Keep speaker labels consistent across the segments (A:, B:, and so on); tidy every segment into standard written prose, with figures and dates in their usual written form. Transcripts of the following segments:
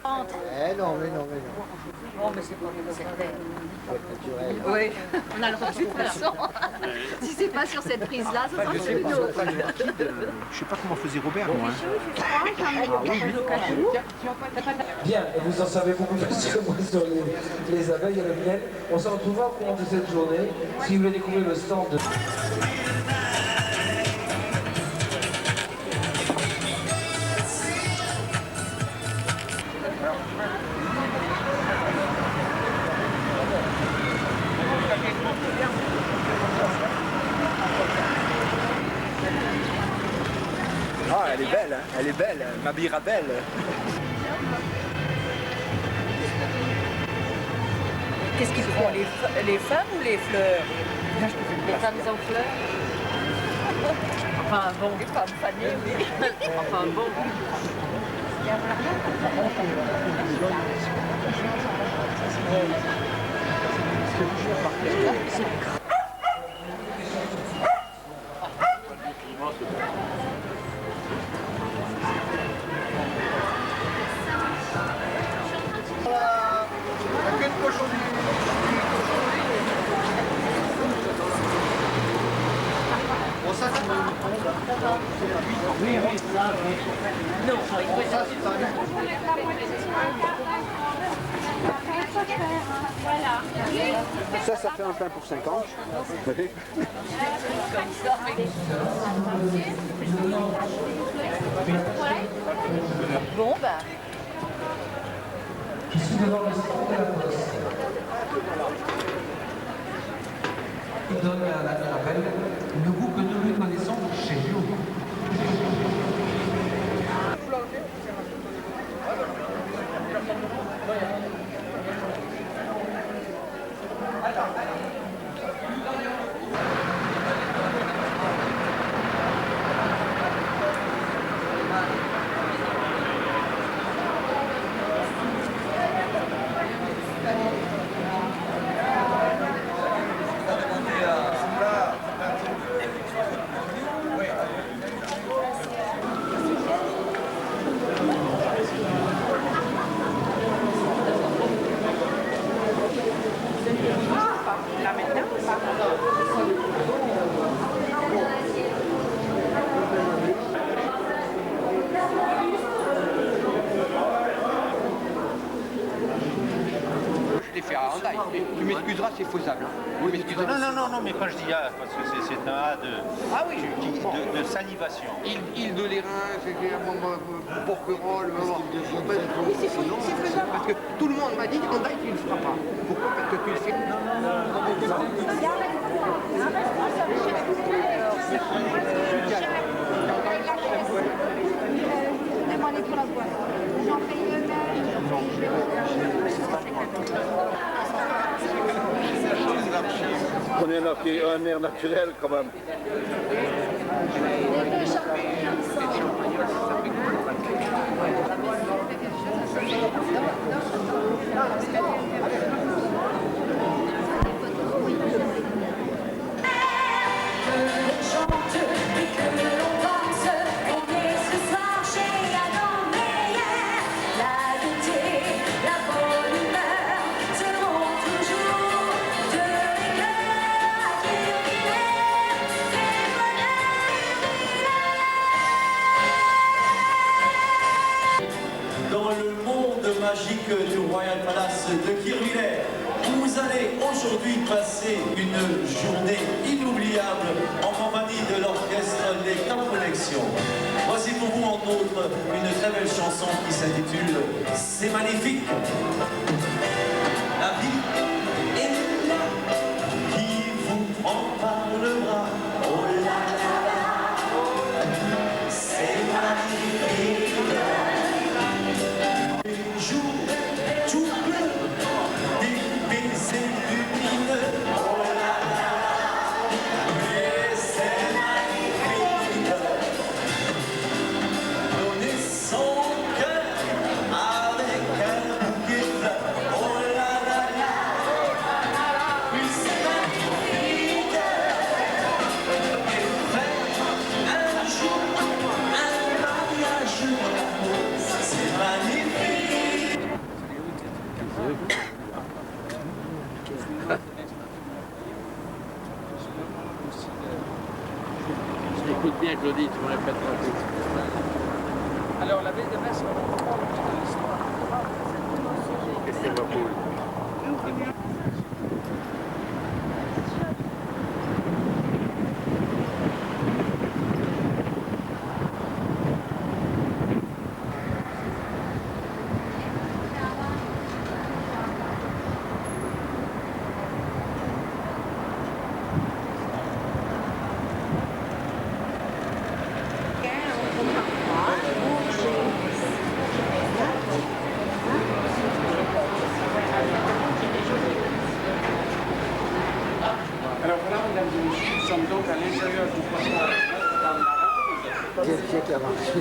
A: Eh non, mais non, mais non.
B: Oh, mais c'est pas certain.
A: Naturel.
B: Oui, on a le droit de toute façon. Si c'est pas sur cette prise-là, ça sera sur une autre.
C: Je sais pas comment faisait Robert, moi.
D: Bien, et vous en savez beaucoup plus que moi sur les abeilles et le miel. On se retrouvera au cours de cette journée. Si vous voulez découvrir le stand de...
C: Ah, elle est belle, hein. Elle est belle, ma Mirabelle.
B: Qu'est-ce qu'ils font, les femmes ou les fleurs? Les femmes en fleurs. Enfin bon. Les femmes fanées, oui. Enfin bon.
A: Oui, oui, ça, oui.
B: Non, il faut
A: Ça, c'est pas bien.
C: Ça fait un pain pour 50. Oui.
B: Bon, bah.
D: Je suis devant le stand de la Poste. Il donne à la Mirabelle le goût que nous lui connaissons chez nous.
E: Tu m'excuseras, c'est faisable. Oui, m'excuseras.
F: Non, mais quand je dis A, parce que c'est un A de,
E: Ah oui,
F: de salivation.
E: île de l'Airain, Porquerolles, c'est faisable parce que tout le monde m'a dit en date tu ne le feras pas. Pourquoi? Parce que tu le fais.
G: Demandez pour la boîte. J'en paye
C: Prenez un air naturel quand même.
H: Dans le monde magique du Royal Palace de Kirchwiller, où vous allez aujourd'hui passer une journée inoubliable en compagnie de l'orchestre des Camps Connexion. Voici pour vous entre autres une très belle chanson qui s'intitule « C'est magnifique ». La vie est là, qui vous prend par le bras, oh là là là, c'est magnifique. Les jours, tout bleu, des baisers lumineux, oh là là là, mais c'est magnifique. Donner son cœur avec un bouquet de fleurs, oh là là là.
I: Écoute bien, Claudie, tu me répéteras tout.
D: Alors, la ville de Metz, on reprend le de l'histoire.
I: Qu'est-ce qu'elle va pour
C: Alors voilà, mesdames et messieurs, nous sommes donc à l'intérieur du poisson.
A: Quel chèque a marché.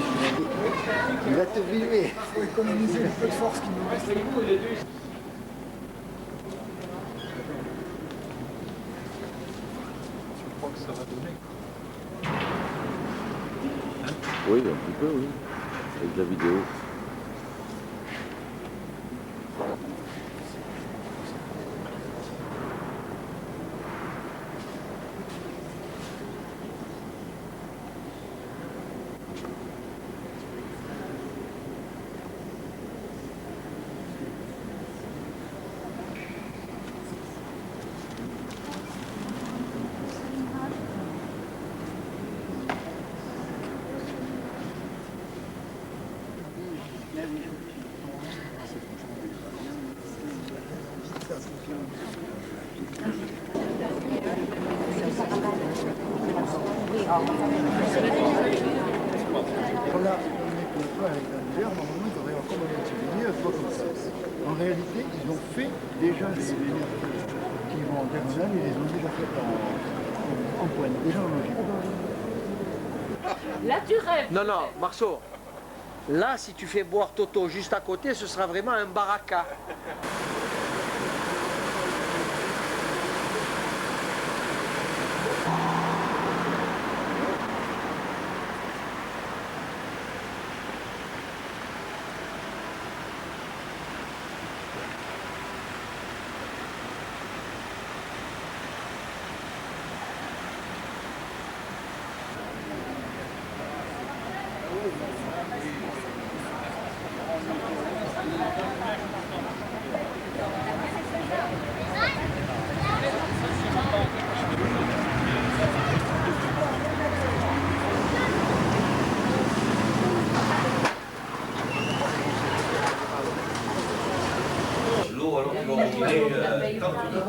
A: Il va te filmer. Il faut économiser le peu de force qui nous reste.
F: Je crois que ça va donner.
I: Oui, un petit peu, oui. Avec la vidéo.
A: Voilà, on est pour toi avec un verre, normalement ils auraient encore donné un petit billet, pas comme ça. En réalité, ils ont fait déjà les vénères qui vont en diagonale, ils les ont déjà fait en pointe, déjà en logique.
B: Là, tu rêves.
J: Non, non, Marceau. Là, si tu fais boire Toto juste à côté, ce sera vraiment un baraka.
H: L'eau, alors ils vont régler quand tu veux.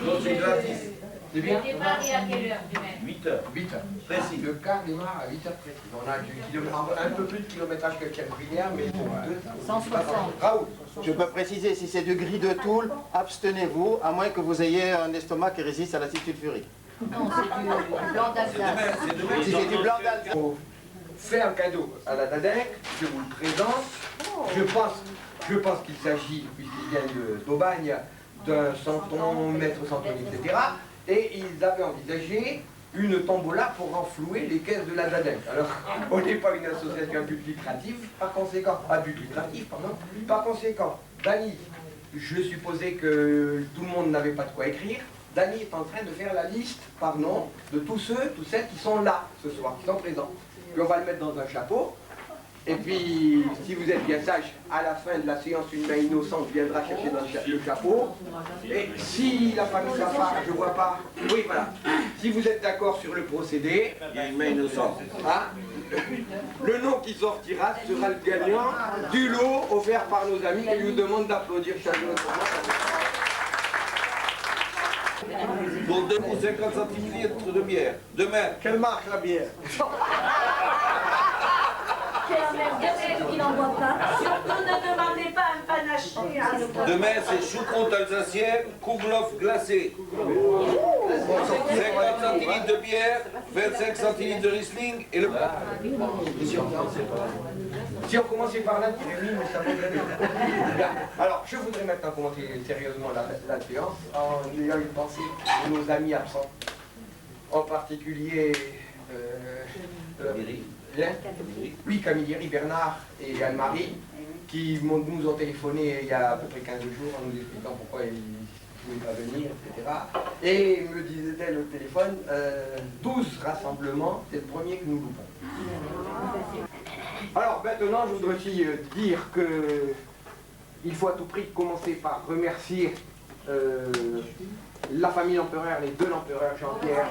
H: L'eau, c'est gratis. C'est bien?
B: 8 heures.
E: 8 heures.
H: Précis.
E: Le car démarre à 8 heures précis. On a un peu plus de kilométrage que Cabrilière, mais pour
B: 160.
E: Raoul,
F: Je peux préciser, si c'est du gris de Toul, abstenez-vous, à moins que vous ayez un estomac qui résiste à l'acide sulfurique.
B: Non, c'est du blanc d'Alsace.
F: Si c'est du blanc d'Alsace.
E: fait un cadeau à la Dadec, je vous le présente. Je pense qu'il s'agit, puisqu'il vient d'Aubagne, d'un santon, maître santon, etc. Et ils avaient envisagé une tombola pour renflouer les caisses de la Dadec. Alors, on n'est pas une association à but lucratif, par conséquent, par conséquent, Dany, je supposais que tout le monde n'avait pas de quoi écrire. Dany est en train de faire la liste par nom de tous ceux, tous celles qui sont là ce soir, qui sont présents. Puis on va le mettre dans un chapeau. Et puis, si vous êtes bien sage, à la fin de la séance, une main innocente viendra chercher dans le chapeau. Et si la famille Safar, je vois pas, oui voilà, si vous êtes d'accord sur le procédé,
H: Il y a une main innocente.
E: hein, le nom qui sortira sera le gagnant du lot offert par nos amis qui nous demandent d'applaudir chacun notre
H: Pour 2 ou 50 centilitres de bière. Demain.
E: Quelle marque la bière?
B: Il n'en boit pas. Surtout ne demandez pas un panaché.
H: Demain, c'est choucroute alsacienne, kouglof glacé. 50 centilitres de bière, 25 centilitres de Riesling et le...
E: Si on commençait par là, oui, mais ça vaudrait bien. Alors, je voudrais maintenant commencer sérieusement la séance en ayant une pensée pour nos amis absents. En particulier, oui, Camilleri, Bernard et Anne-Marie, qui nous ont téléphoné il y a à peu près 15 jours en nous expliquant pourquoi ils ne pouvez pas venir, etc. Et me disait-elle au téléphone, 12 rassemblements, c'est le premier que nous loupons. Alors maintenant, je voudrais aussi dire que il faut à tout prix commencer par remercier la famille Lempereur, les deux Lempereur, Jean-Pierre.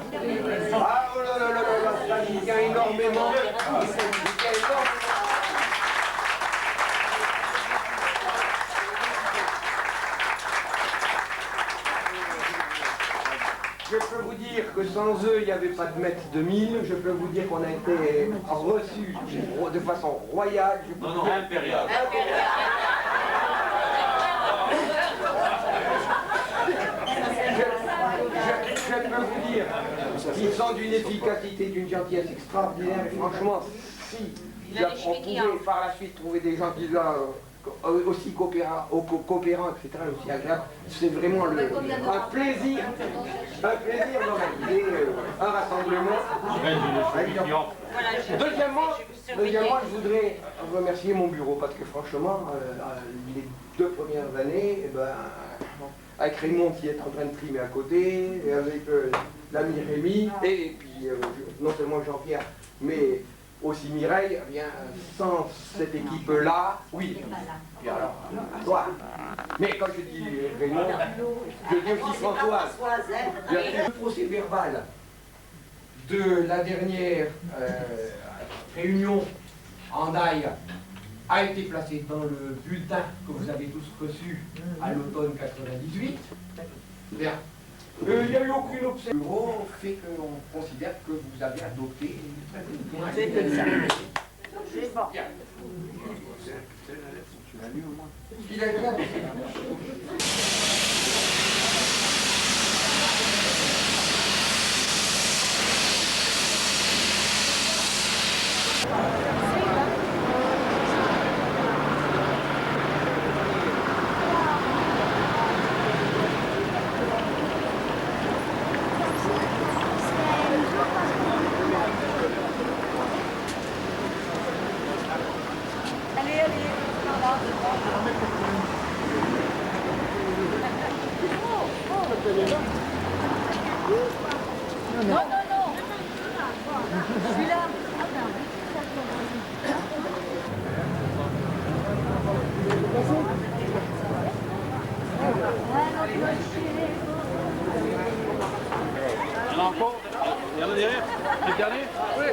E: Ah oh là là là là, ça j'y tiens énormément. Je peux vous dire que sans eux, il n'y avait pas de mètre de mille. Je peux vous dire qu'on a été reçus de façon royale.
H: Non, impériale.
E: Je peux vous dire qu'ils sont d'une efficacité, d'une gentillesse extraordinaire. Et franchement, si on pouvait par la suite trouver des gens qui sont aussi coopérants, etc., aussi agréables, c'est vraiment un plaisir d'organiser un rassemblement. Deuxièmement, je voudrais remercier mon bureau parce que franchement, les 2 premières années, avec Raymond qui est en train de trimer à côté, et avec l'ami Rémi, et puis non seulement Jean-Pierre, mais aussi Mireille, eh bien, sans cette équipe-là, oui. Et alors, toi. Mais quand je dis Raymond, je dis aussi Françoise. Il y a le procès-verbal de la dernière réunion en Daille a été placé dans le bulletin que vous avez tous reçu à l'automne 98. Bien. Il n'y a eu aucune observation. Le bureau fait qu'on considère que vous avez adopté
B: C'est bon.
E: Bien. Il a été adopté.
B: Non, non, non. Je suis là.
C: Encore, il y en a derrière. C'est le dernier? Oui.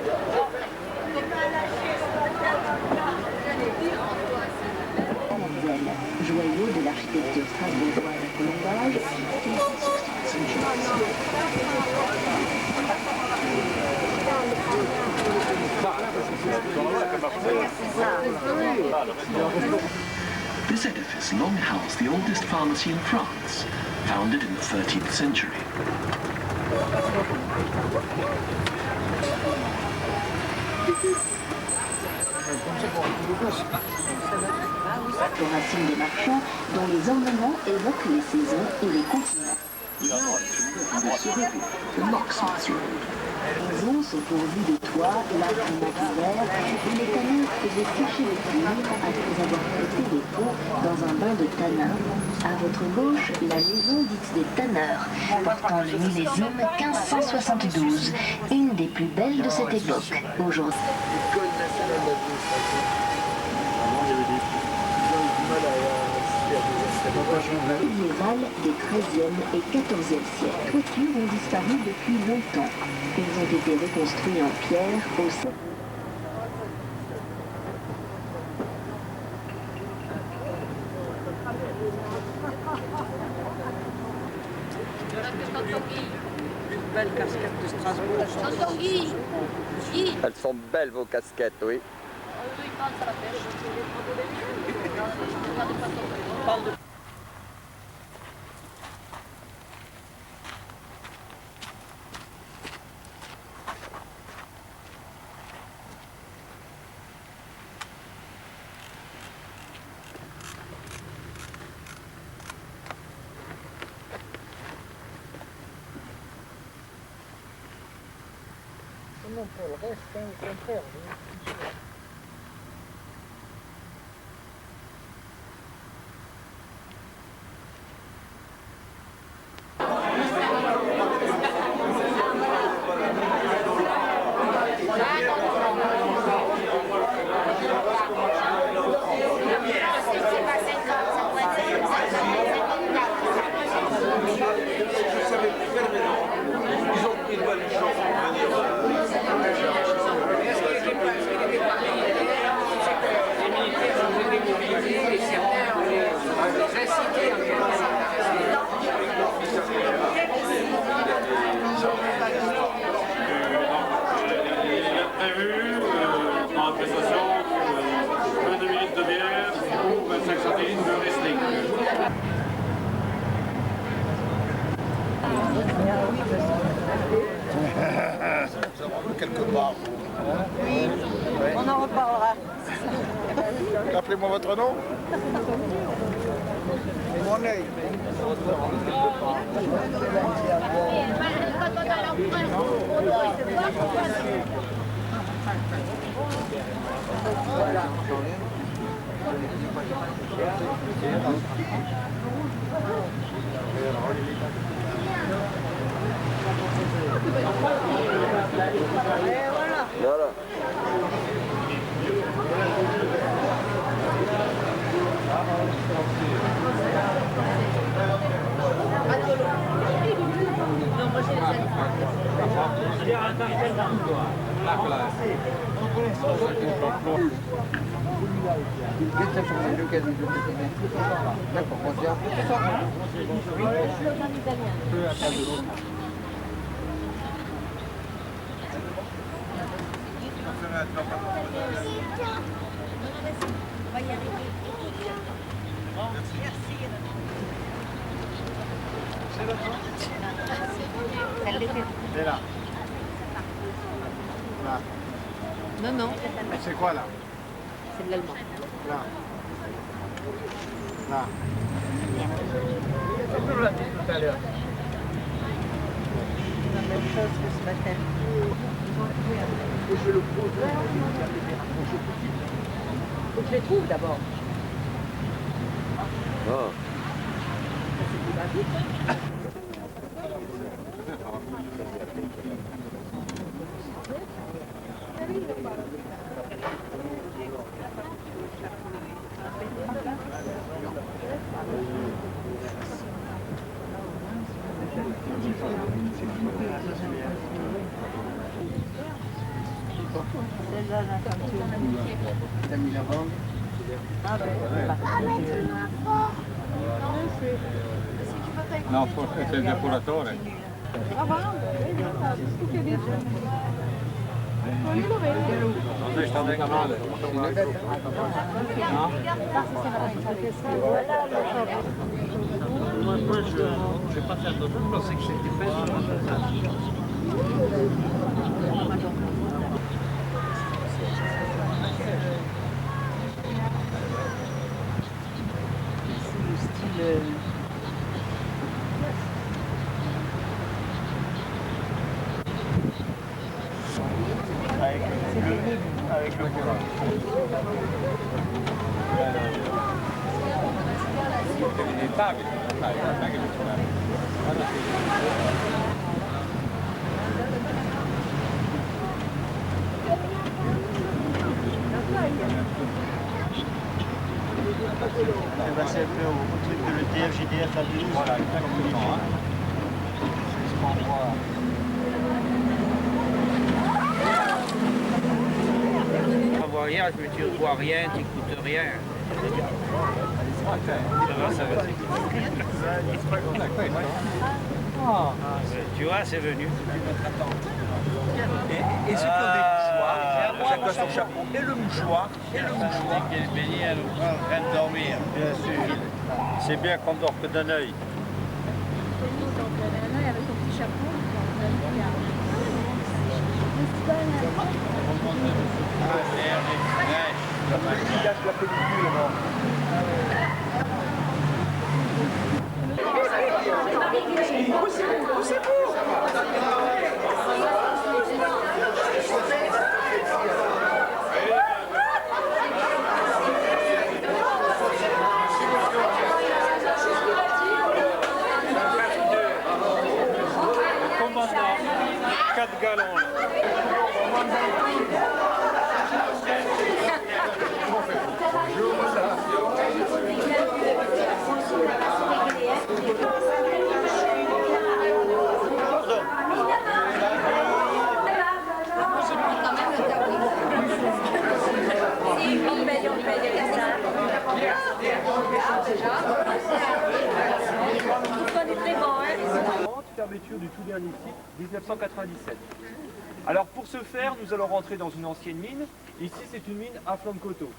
K: Joyau de l'architecture strasbourgeoise à colombage.
L: This edifice long housed the oldest pharmacy in France, founded in the 13th century.
K: Aux racines des marchands, dont les ornements évoquent les saisons et les continents. Les maisons sont pourvues de toits, largement couverts, et les tanneurs faisaient sécher les cuivres après avoir traité les peaux dans un bain de tanin. À votre gauche, la maison dite des tanneurs, portant le millésime 1572, une des plus belles de cette époque. Aujourd'hui. Médiévales des XIIIe et XIVe siècles. Les toitures ont disparu depuis longtemps. Ils ont été reconstruits en pierre au sein.
J: Une belle casquette de Strasbourg.
M: Elles sont belles vos casquettes, oui.
A: Non, pour le reste, au contraire.
N: association, 22 minutes de bière ou 25 centimes de wrestling.
A: Quelque part.
B: Oui, on en reparlera.
A: Rappelez-moi votre nom. Mon œil.
M: Voilà.
A: C'est là. Là.
B: Non, non.
A: C'est quoi là?
B: C'est de l'allemand.
A: Là. Là.
J: Tout à l'heure.
B: La même chose que ce matin.
J: Je le pose. Faut que je les trouve d'abord.
M: Ah.
J: Ça va vite.
A: T'as mis la bande?
N: No, forse è il depuratore. Non sta venga male. No?
J: Moi, je vais pas faire de doute, je pensais que c'était fait sur un
A: Avec le volant. C'est au truc de l'ETF-GDF à Toulouse. Voilà, exactement. C'est ce qu'on voit.
J: On voit rien, je me dis, on voit rien, tu n'écoutes rien. Ça va. Tu vois, c'est venu.
H: Et ceux qui ont des mouchoirs, chacun son chapeau, et le mouchoir,
N: Béni est en train de dormir.
A: Bien sûr.
N: C'est bien qu'on dort que d'un œil.
G: Avec ton petit chapeau.
H: qui gâche la pellicule.
N: Le commandant, 4 gallons.
O: Fermeture du tout dernier site, 1997. Alors pour ce faire, nous allons rentrer dans une ancienne mine Ici, c'est une mine à flanc de coteau.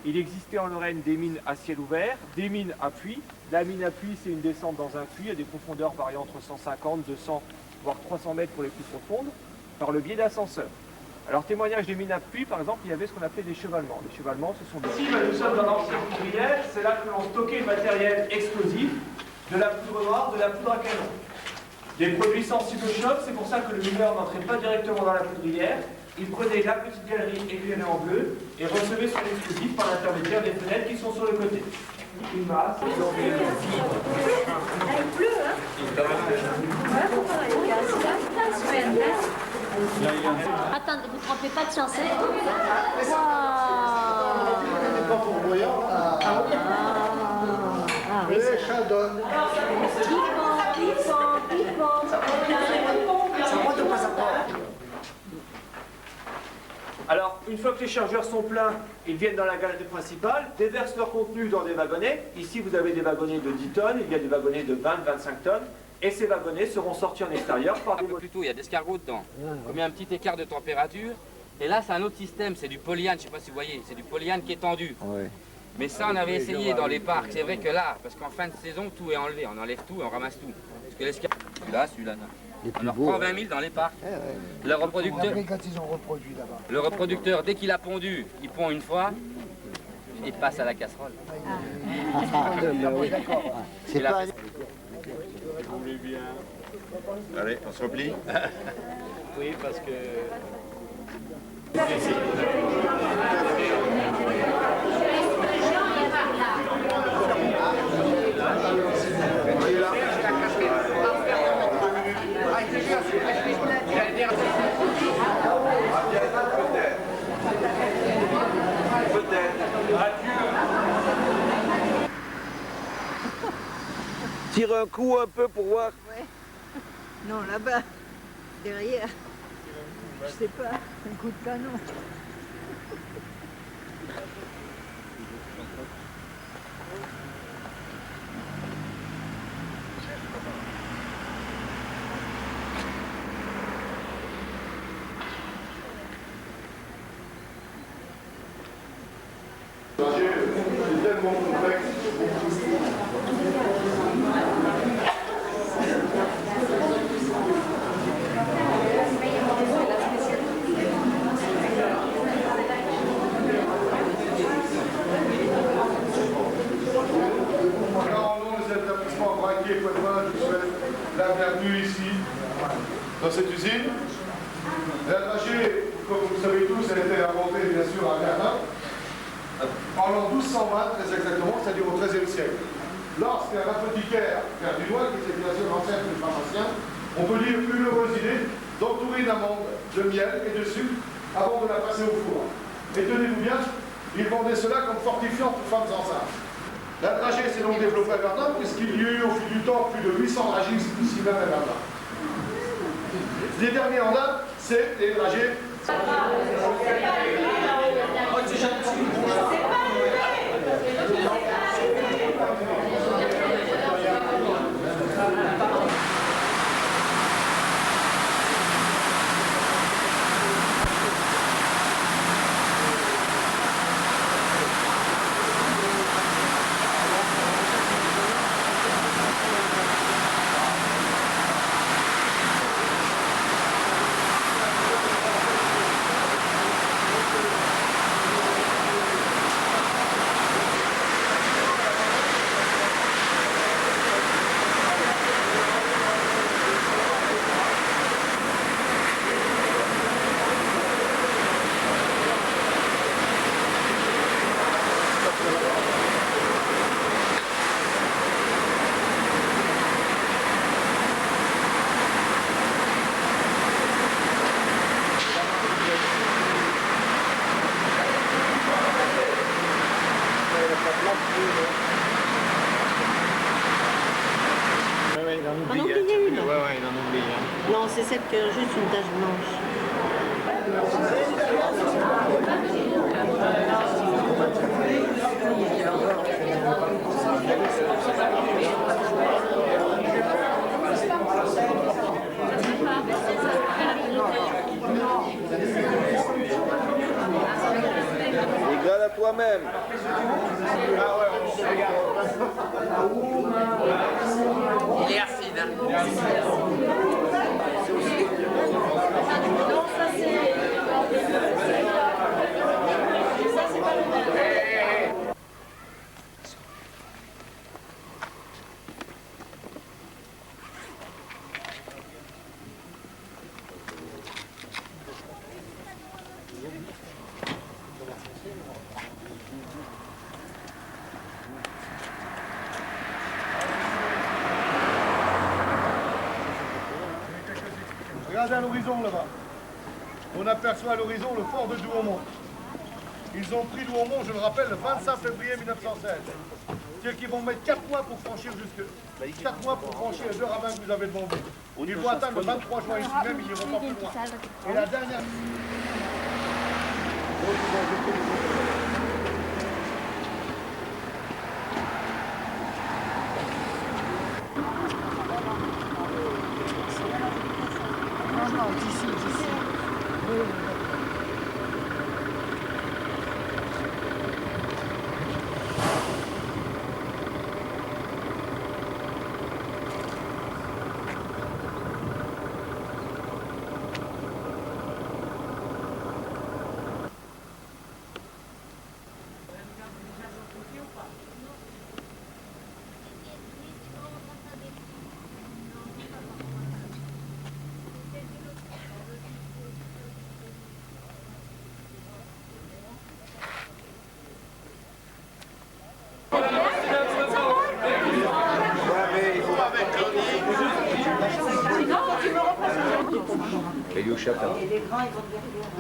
O: Il existait en Lorraine des mines à ciel ouvert, des mines à puits. La mine à puits, c'est une descente dans un puits à des profondeurs variant entre 150, 200, voire 300 mètres pour les plus profondes, par le biais d'ascenseurs. Alors, témoignage des mines à puits, par exemple, il y avait ce qu'on appelait des chevalements. Les chevalements, ce sont des... Ici, nous sommes dans l'ancienne poudrière, c'est là que l'on stockait le matériel explosif, de la poudre noire, de la poudre à canon. Des produits sensibles au choc, c'est pour ça que le mineur n'entrait pas directement dans la poudrière. Il prenait la petite galerie éclairée en bleu et recevait son explosif par l'intermédiaire des fenêtres qui sont sur le côté. Une masse,
B: Il pleut, hein? Voilà pourquoi il y a la semaine.
P: Attends, vous ne trompez pas de chanson.
A: Pas pour voyant.
P: Oui,
A: ça donne.
O: Alors, une fois que les chargeurs sont pleins, ils viennent dans la galerie principale, déversent leur contenu dans des wagonnets. Ici, vous avez des wagonnets de 10 tonnes, il y a des wagonnets de 20-25 tonnes. Et ces wagonnets seront sortis en extérieur par des...
Q: Plutôt, il y a des escargots dedans. Comme il y a un petit écart de température. Et là, c'est un autre système, c'est du polyane, je ne sais pas si vous voyez, c'est du polyane qui est tendu.
I: Ouais.
Q: Mais ça, on avait essayé dans les parcs. C'est vrai que là, parce qu'en fin de saison, tout est enlevé. On enlève tout et on ramasse tout. Parce que l'escargot, celui-là, on en reprend 20 000 dans les parcs. Le reproducteur,
A: Quand ils ont reproduit là-bas.
Q: le reproducteur, dès qu'il a pondu, il pond une fois, il passe à la casserole.
F: C'est pas...
R: Allez, on se replie.
O: Oui, parce que...
J: Tire un coup un peu pour voir.
B: Ouais. Non, là-bas, derrière. Je sais pas, un coup de canon.
R: C'est tellement complexe. La bienvenue ici, dans cette usine. La dragée, comme vous le savez tous, elle a été inventée bien sûr à Verdun, en l'an 1220 très exactement, c'est-à-dire au XIIIe siècle. Lorsqu'un apothicaire verdunois, qui était bien sûr l'ancêtre du pharmacien, on peut dire une heureuse idée d'entourer d'amande, de miel et de sucre avant de la passer au four. Et tenez-vous bien, ils vendaient cela comme fortifiant pour femmes enceintes. La dragée s'est donc développée à Verdun, puisqu'il y a eu au fil du temps plus de 800 dragistes ici même à Verdun. Les derniers en date, c'est les dragées.
P: On a oublié une. Non, c'est celle qui a juste une tache blanche.
M: toi-même.
B: Il est acide, hein.
G: Non, ça c'est... Ça c'est pas le même.
R: Regardez à l'horizon là-bas. On aperçoit à l'horizon le fort de Douaumont. Ils ont pris Douaumont, je le rappelle, le 25 février 1916. C'est-à-dire qu'ils vont mettre 4 mois pour franchir jusque... 4 mois pour franchir les 2 ravins que vous avez devant vous. Ils vont atteindre le 23 juin ici même, ils n'iront pas plus loin. Et la dernière...
A: Non, d'ici.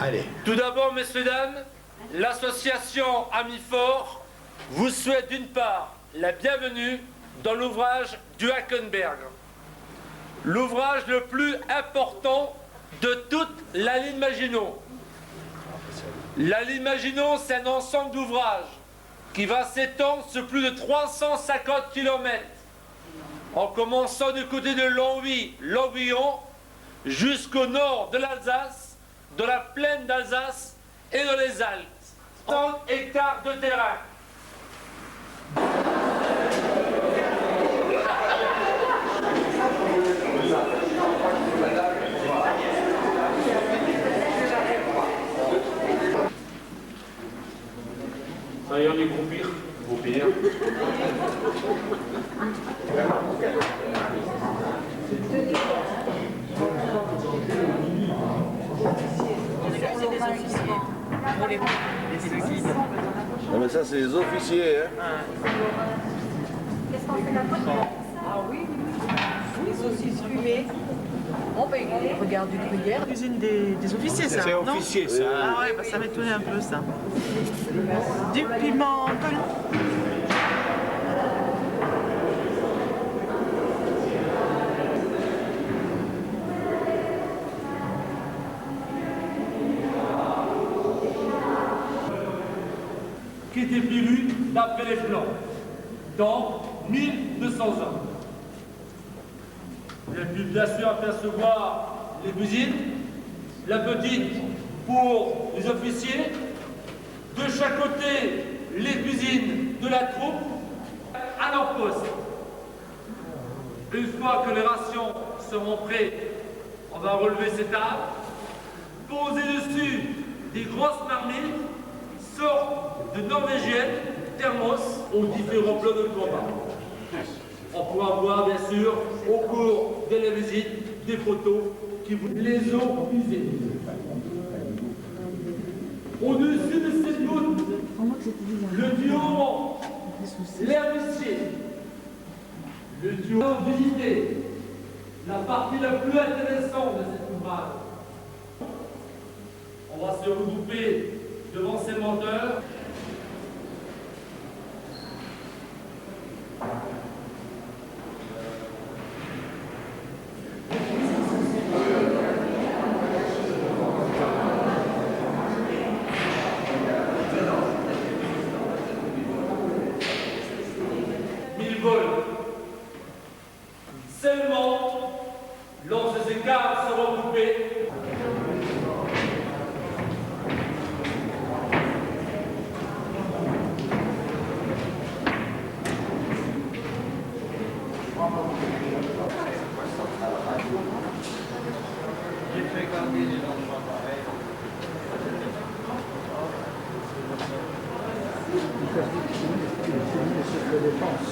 S: Allez. Tout d'abord, messieurs, dames, l'association Amis Forts vous souhaite d'une part la bienvenue dans l'ouvrage du Hackenberg, l'ouvrage le plus important de toute la ligne Maginot. La ligne Maginot, c'est un ensemble d'ouvrages qui va s'étendre sur plus de 350 km, en commençant du côté de Longwy, Longuillon, jusqu'au nord de l'Alsace, de la plaine d'Alsace et de les Alpes. 30 hectares de terrain.
N: Ça y est, on est groupir, au pire.
B: C'est des officiers. Pour les guides.
I: Non mais ça c'est les officiers, hein.
G: Qu'est-ce qu'on fait la première?
B: Ah oui, les saucisses fumées. Bon ben regarde du gruyère.
P: Cuisine des officiers, ça.
S: C'est
P: non
S: officier, ça.
P: Ah ouais, bah, ça m'étonnait un peu, ça. Du piment pelé.
S: Qui était prévu d'après les plans dans 1200 ans. Vous avez pu bien sûr apercevoir les cuisines, la petite pour les officiers, de chaque côté les cuisines de la troupe à leur poste. Une fois que les rations seront prêtes, on va relever ces tables, poser dessus des grosses marmites, sortes de norvégiennes, thermos, aux différents plans de combat. On pourra voir bien sûr au cours de la visite des photos qui vous les ont usées. Au-dessus de cette goutte, le duo l'herbissier, le duo visité, la partie la plus intéressante de cet ouvrage. On va se regrouper devant ces menteurs. Ils volent. Seulement, lorsque ces gardes seront regroupés,
A: interdit de signer ce que défense.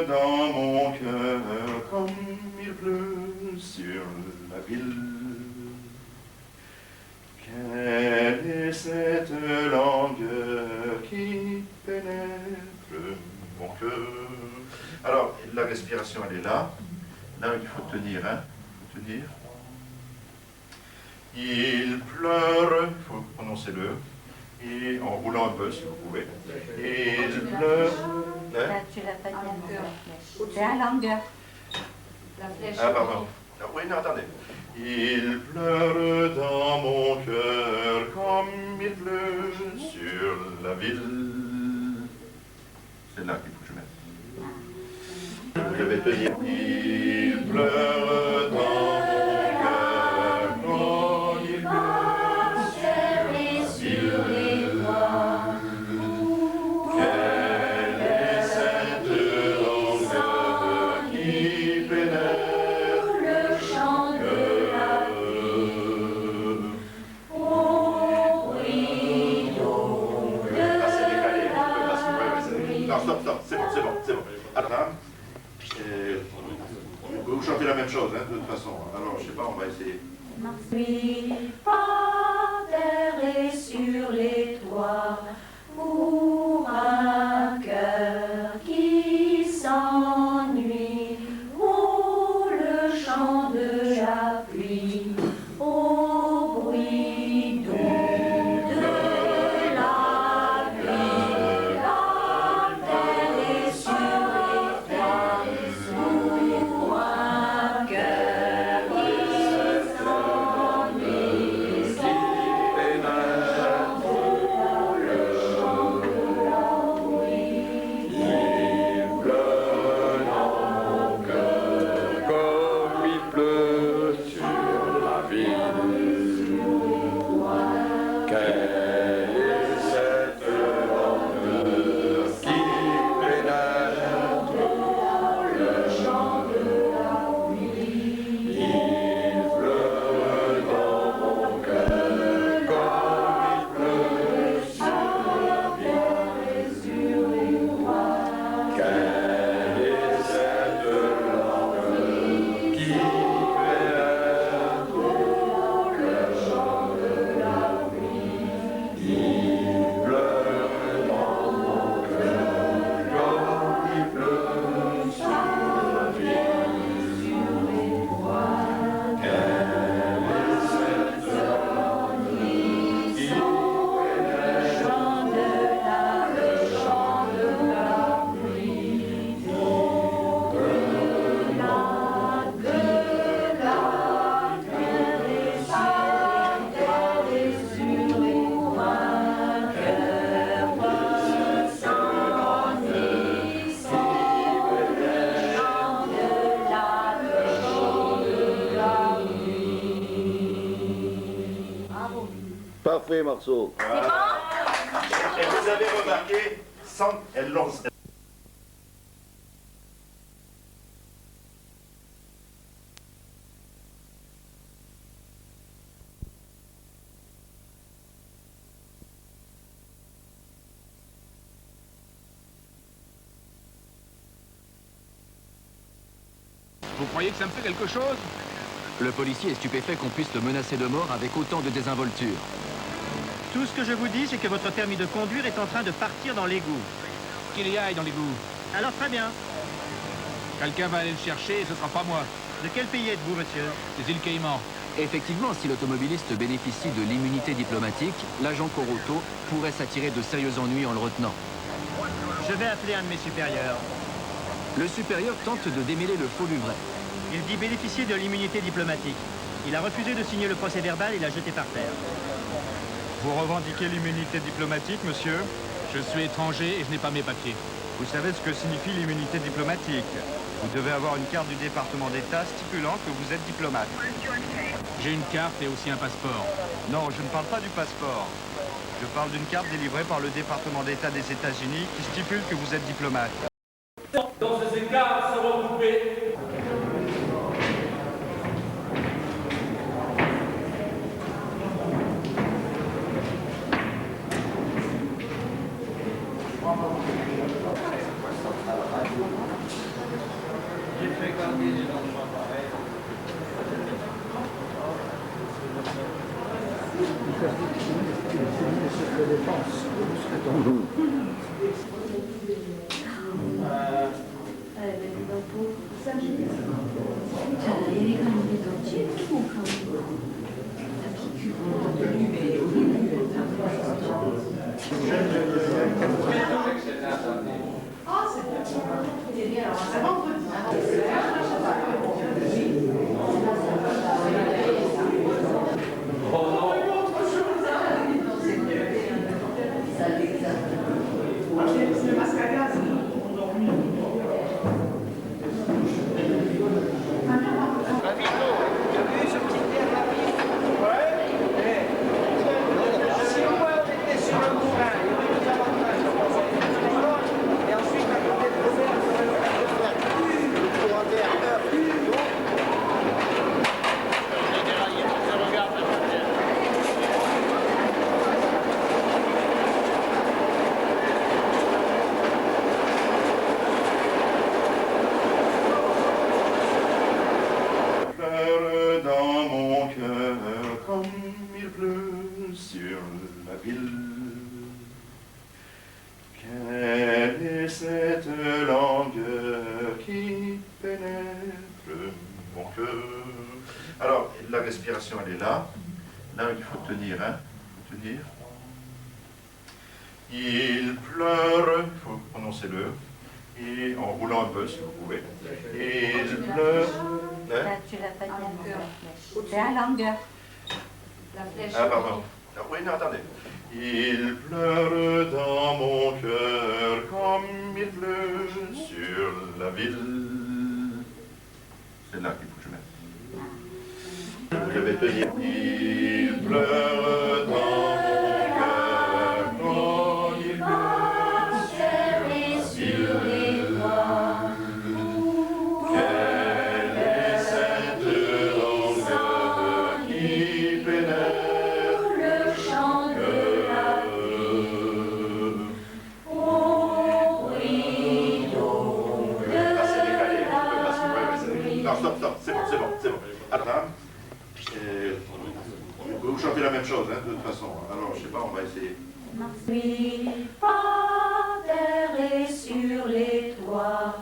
R: Dans mon cœur, comme il pleut sur la ville. Quelle est cette langueur qui pénètre mon cœur? Alors, la respiration, elle est là. Là, il faut tenir, hein. Il faut tenir. Il pleure, il faut prononcer le. Et en roulant un peu, si vous pouvez. Il pleure. Hein?
G: Tu l'as pas dit à la C'est à longueur. La flèche.
R: Ah, pardon. Oui, non, attendez. Il pleure dans mon cœur comme il pleut sur la ville. C'est là qu'il faut que je mette. Je vais tenir. Il pleure dans mon cœur comme il pleut sur les toits. Quelle est cette langueur qui pénètre le chant de la vie? Au bruit d'eau de la pluie. Non, stop, c'est bon. Alors, vous chantez la même chose, hein, de toute façon. Alors, je sais pas, on va essayer.
G: Pluie par terre et sur les toits, pour un cœur qui s'ennuie, pour le chant de la pluie, au bruit doux de la pluie, par terre et sur les toits, pour un cœur qui s'ennuie, pour le chant de la pluie.
M: Il pleut dans mon cœur comme il pleut sur la ville. Quelle est cette langueur qui pénètre le chant de la pluie? Il pleut dans mon cœur comme il pleut sur la ville. Quelle est cette langueur qui pénètre le chant de la pluie? Il pleut dans mon cœur comme il pleut sur la ville. Quelle est cette langueur qui pénètre le chant de la pluie?
I: Parfait, Marceau.
R: Et vous avez remarqué, sans, elle lance.
T: Vous croyez que ça me fait quelque chose?
U: Le policier est stupéfait qu'on puisse le menacer de mort avec autant de désinvolture.
V: Tout ce que je vous dis, c'est que votre permis de conduire est en train de partir dans l'égout.
T: Qu'il y aille dans l'égout.
V: Alors très bien.
T: Quelqu'un va aller le chercher et ce sera pas moi.
V: De quel pays êtes-vous, monsieur?
T: Des îles Caïmans.
U: Effectivement, si l'automobiliste bénéficie de l'immunité diplomatique, l'agent Coroto pourrait s'attirer de sérieux ennuis en le retenant.
V: Je vais appeler un de mes supérieurs.
U: Le supérieur tente de démêler le faux du vrai.
V: Il dit bénéficier de l'immunité diplomatique. Il a refusé de signer le procès-verbal et l'a jeté par terre.
W: Vous revendiquez l'immunité diplomatique, monsieur?
T: Je suis étranger et je n'ai pas mes papiers.
W: Vous savez ce que signifie l'immunité diplomatique? Vous devez avoir une carte du département d'État stipulant que vous êtes diplomate.
T: J'ai une carte et aussi un passeport.
W: Non, je ne parle pas du passeport. Je parle d'une carte délivrée par le département d'État des États-Unis qui stipule que vous êtes diplomate.
S: Dans ces écarts seront coupés.
V: J'ai fait garder les enfants pareils.
R: Alors, la respiration, elle est là. Là, il faut tenir, hein. Tenir. Il pleure, il faut prononcer-le. Et en roulant un peu, si vous pouvez. Il pleure. Hein?
G: Tu l'as pas dit à la flèche. C'est à longueur. La flèche.
R: Ah, pardon. Oui, non, attendez. Il pleure dans mon cœur comme il pleut sur la ville. C'est là qu'il faut que je mette. Je vais tenir. Il pleure dans mon cœur comme il pleut sur les toits. Quelle est cette langueur qui pénètre le chant de la vie? Au bruit d'eau de la pluie. Non, stop, c'est bon. Attends. Vous chantez la même chose, hein, de toute façon. Alors, je sais pas, on va essayer.
M: Oui, par terre et sur les toits,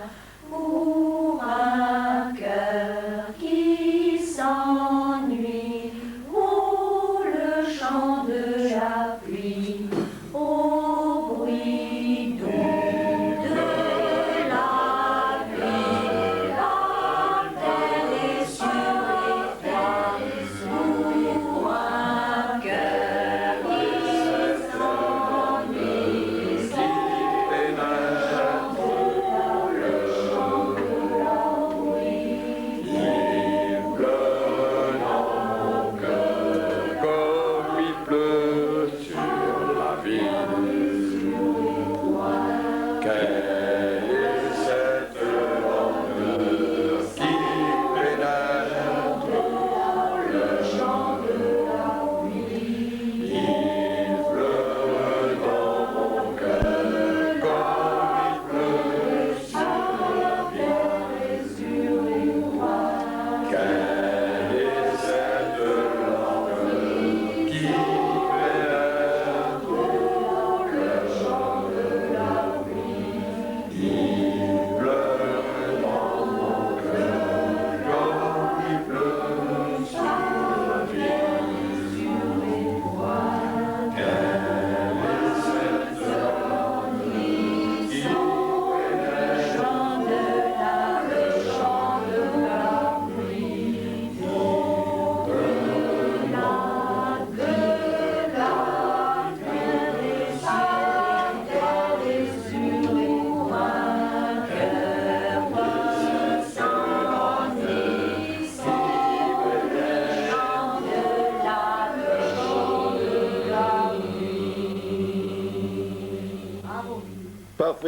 M: pour un cœur qui s'ennuie, oh, le chant de la pluie, au bruit d'eau de la pluie, par terre et sur les toits, pour un cœur qui s'ennuie.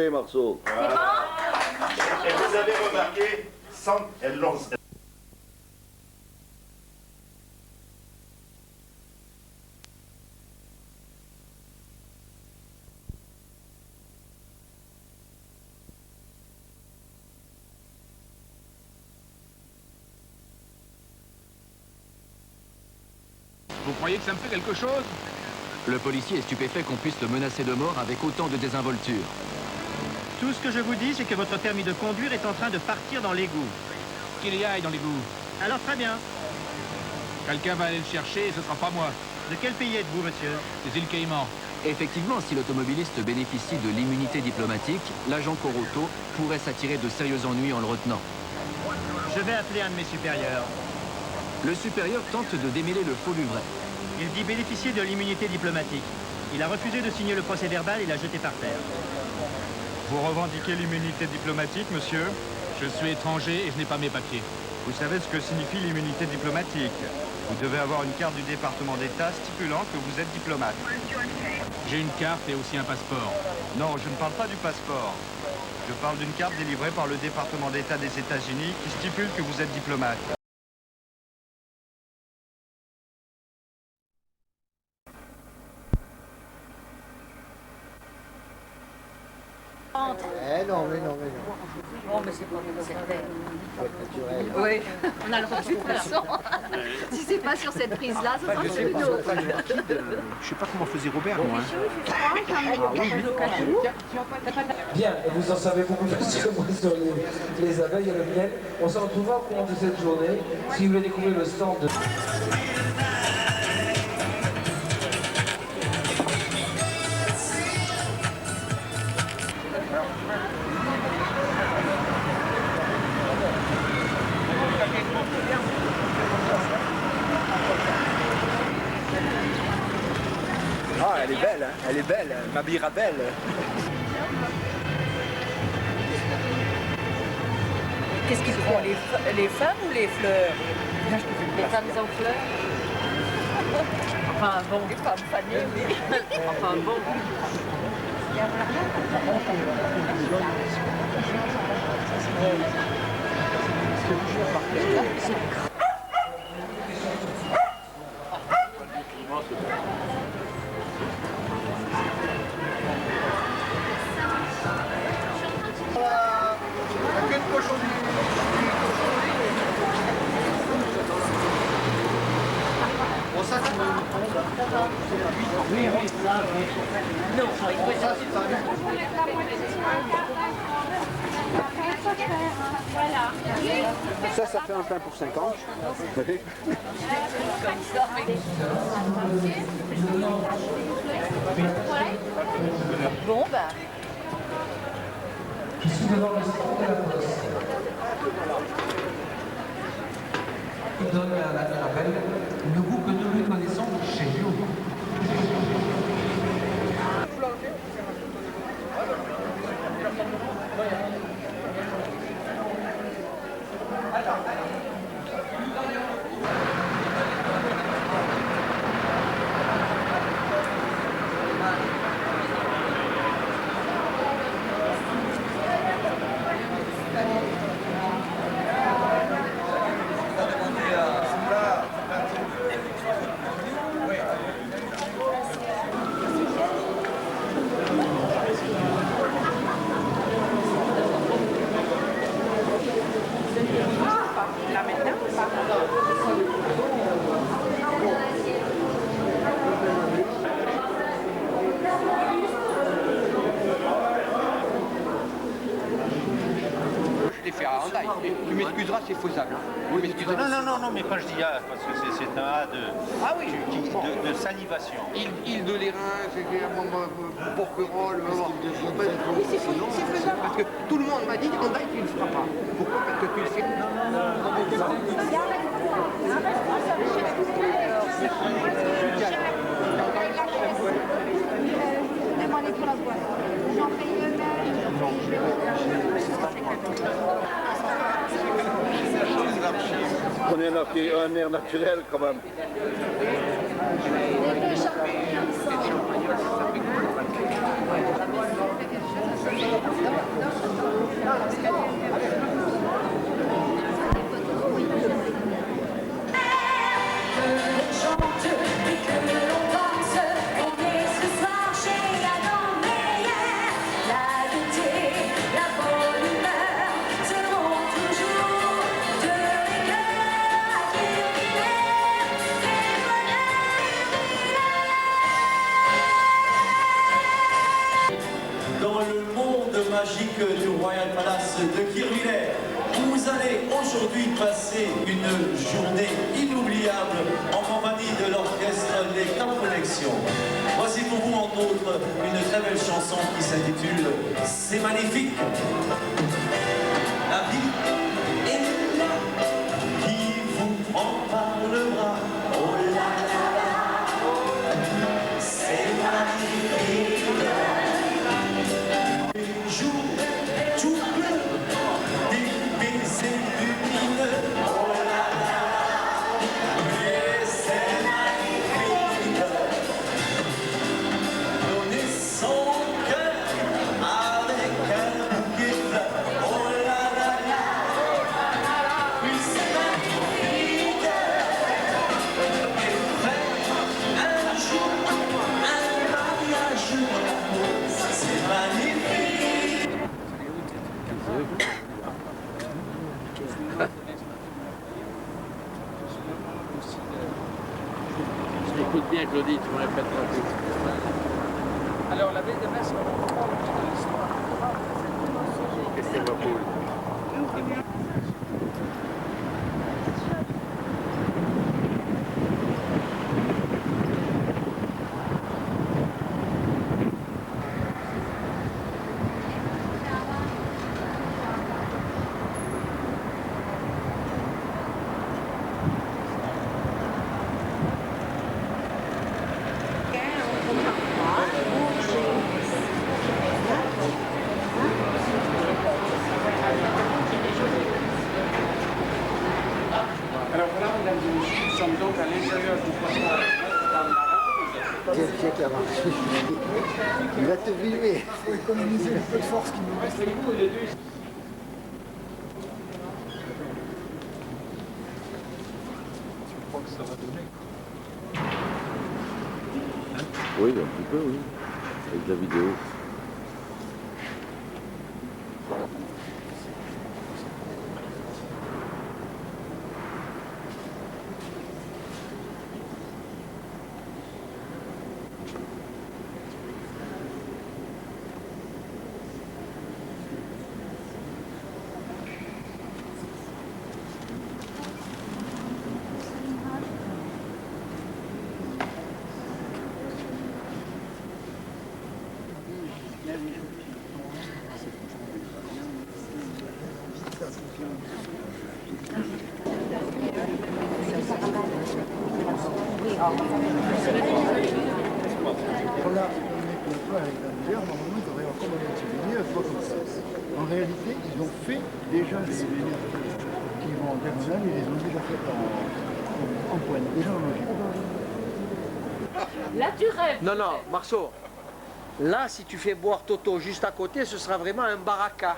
I: Marceau.
C: Et vous avez remarqué, elle lance.
T: Vous croyez que ça me fait quelque chose?
U: Le policier est stupéfait qu'on puisse le menacer de mort avec autant de désinvolture.
V: Tout ce que je vous dis, c'est que votre permis de conduire est en train de partir dans l'égout.
T: Qu'il y aille dans l'égout.
V: Alors très bien.
T: Quelqu'un va aller le chercher et ce sera pas moi.
V: De quel pays êtes-vous, monsieur?
T: Des îles Caïmans.
U: Effectivement, si l'automobiliste bénéficie de l'immunité diplomatique, l'agent Coroto pourrait s'attirer de sérieux ennuis en le retenant.
V: Je vais appeler un de mes supérieurs.
U: Le supérieur tente de démêler le faux du vrai.
V: Il dit bénéficier de l'immunité diplomatique. Il a refusé de signer le procès-verbal et l'a jeté par terre.
W: Vous revendiquez l'immunité diplomatique, monsieur?
T: Je suis étranger et je n'ai pas mes papiers.
W: Vous savez ce que signifie l'immunité diplomatique? Vous devez avoir une carte du département d'État stipulant que vous êtes diplomate.
T: J'ai une carte et aussi un passeport.
W: Non, je ne parle pas du passeport. Je parle d'une carte délivrée par le département d'État des États-Unis qui stipule que vous êtes diplomate.
A: Non, mais non.
B: Non, mais c'est pas certain.
A: Naturel.
B: Oui, on a le droit de toute façon. Si c'est pas sur cette prise-là, ce sera sur une autre.
T: Je sais pas comment faisait Robert, moi.
D: Bien, et vous en savez beaucoup plus que moi sur les abeilles et le miel. On se retrouvera au cours de cette journée. Si vous voulez découvrir le stand de...
J: Ah, elle est belle, hein. Elle est belle, ma Mirabelle.
B: Qu'est-ce qu'ils font, les femmes ou les fleurs? Les femmes en fleurs. Enfin bon. Les femmes fanées, oui. Enfin bon.
J: Ça fait un pain pour 50.
B: Bon, bah.
D: Je suis devant le stand de la poste. Il donne à la Mirabelle le goût que nous lui connaissons chez nous.
J: Tu m'excuseras, c'est faisable.
C: Oui, non, mais quand je dis A, parce que c'est un A de salivation.
J: Île de l'Airain, c'est Porquerolles, c'est faisable. Parce que tout le monde m'a dit qu'en tu ne le feras pas. Pourquoi? Parce que tu le sais.
I: Prenez un air naturel quand même.
H: Dans le monde magique du Royal Palace de Kirchwiller, vous allez aujourd'hui passer une journée inoubliable en compagnie de l'orchestre Les Temps Connexion. Voici pour vous, entre autres, une très belle chanson qui s'intitule « C'est magnifique ». La vie est là, qui vous prend par le bras. Oh là là là, c'est magnifique. Les jours tout bleus, des baisers lumineux. Oh là là, mais c'est magnifique. Donner son cœur avec un bouquet de fleurs. Oh là là là, oui c'est magnifique. Et faire un jour un mariage d'amour, c'est magnifique.
I: Écoute bien, Claudie, tu me répètes un peu.
O: Alors, la baie de Metz, on reprend de l'histoire.
I: Qu'est-ce qu'elle va pour
N: Alors voilà, mesdames et messieurs, nous sommes donc à l'intérieur du poisson dans la ronde.
A: Il va te filmer. Il faut économiser le peu de force qui nous reste. Tu crois que ça va donner?
I: Oui, un petit peu, oui. Avec la vidéo.
A: Voilà, on est pas avec la lumière, normalement ils auraient encore un petit lumière, soit comme ça. En réalité, ils ont fait déjà des lumières qui vont en diagonale, ils les ont déjà faites en pointe, déjà en logique.
B: Là, tu rêves.
E: Non, non, Marceau. Là, si tu fais boire Toto juste à côté, ce sera vraiment un baraka.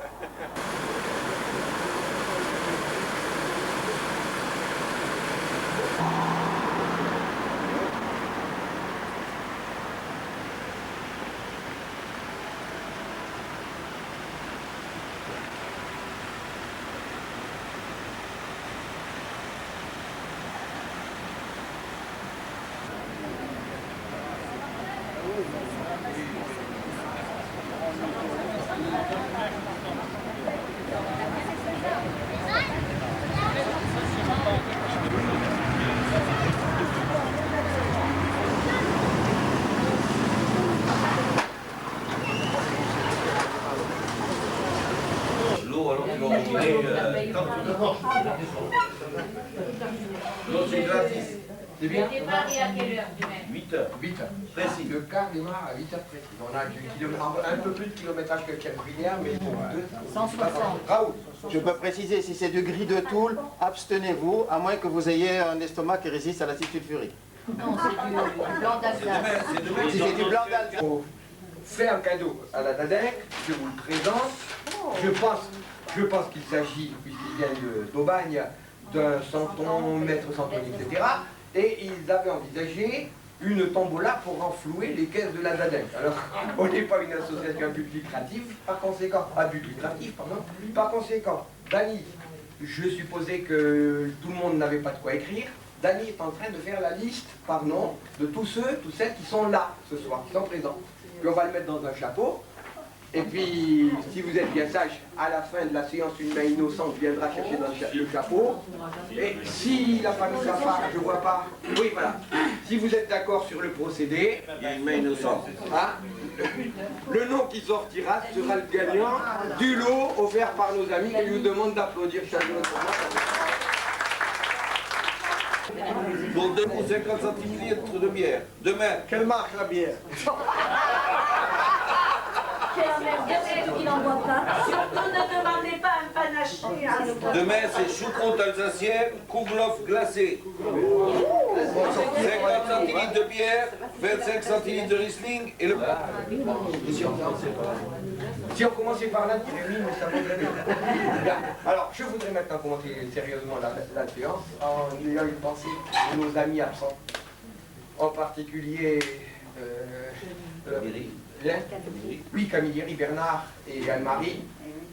H: L'eau, alors tu vas rouler quand tu veux. L'eau, c'est gratis. C'est bien.
B: Le départ est à quelle heure du même?
H: 8 heures.
J: 8 heures.
H: Précis.
J: Le car démarre à 8 heures précis. On a un peu plus de kilométrage que Kirchwiller, mais pour
B: 160.
F: Raoul, je peux préciser, si c'est du gris de Toul, abstenez-vous, à moins que vous ayez un estomac qui résiste à l'acide sulfurique.
B: Non, c'est du blanc d'Alsace.
F: Si c'est du blanc d'Alsace.
J: fait un cadeau à la Dadek, je vous le présente. Je pense qu'il s'agit, puisqu'ils viennent d'Aubagne, d'un santon, maître santonier, etc. Et ils avaient envisagé une tombola pour renflouer les caisses de la Dadek. Alors, on n'est pas une association à but lucratif, par conséquent, par conséquent, Dany, je supposais que tout le monde n'avait pas de quoi écrire. Dany est en train de faire la liste par nom de tous ceux, toutes celles qui sont là ce soir, qui sont présents. Puis on va le mettre dans un chapeau. Et puis, si vous êtes bien sage, à la fin de la séance, une main innocente viendra chercher dans le chapeau. Et si la famille Safar, je vois pas, oui voilà, si vous êtes d'accord sur le procédé, il y a une main innocente. Hein, le nom qui sortira sera le gagnant du lot offert par nos amis qui nous demandent d'applaudir chacun.
K: Pour 2 pour 50 centilitres de bière. Demain.
J: Quelle marque la bière?
M: Il n'en boit pas. Surtout ne demandez pas un panaché.
K: Demain, c'est choucroute alsacienne, kouglof glacé. 50 centilitres de bière, 25 centilitres de Riesling et le...
J: Si on commençait par là, mais ça vaudrait. Alors, je voudrais maintenant commencer sérieusement la séance en ayant une pensée de nos amis absents. En particulier... oui, Camilleri, Bernard et Anne-Marie,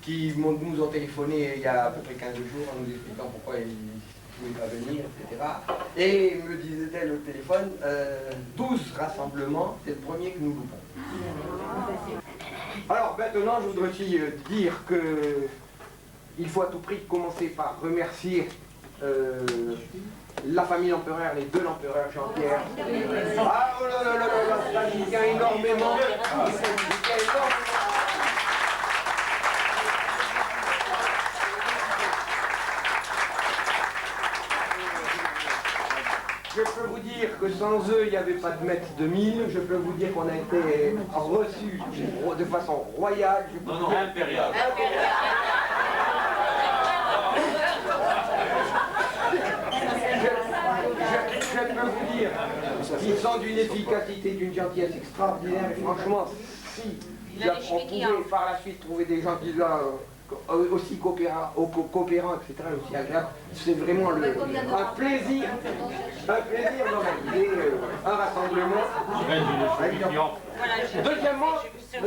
J: qui nous ont téléphoné il y a à peu près 15 jours en nous expliquant pourquoi ils ne pouvaient pas venir, etc. Et me disait-elle au téléphone, 12 rassemblements, c'est le premier que nous loupons. Alors maintenant, je voudrais aussi dire que il faut à tout prix commencer par remercier la famille Lempereur, les 2 Lempereur, Jean-Pierre. Ah oh là là là là, ça tient énormément. Je peux vous dire que sans eux, il n'y avait pas de mètre de mille. Je peux vous dire qu'on a été reçus de façon royale.
K: Non, impériale.
J: Je peux vous dire qu'ils sont d'une efficacité, d'une gentillesse extraordinaire. Et franchement, si on pouvait par la suite trouver des gens qui sont aussi coopérants, etc., aussi agréables, c'est vraiment un plaisir d'organiser un rassemblement. Deuxièmement, je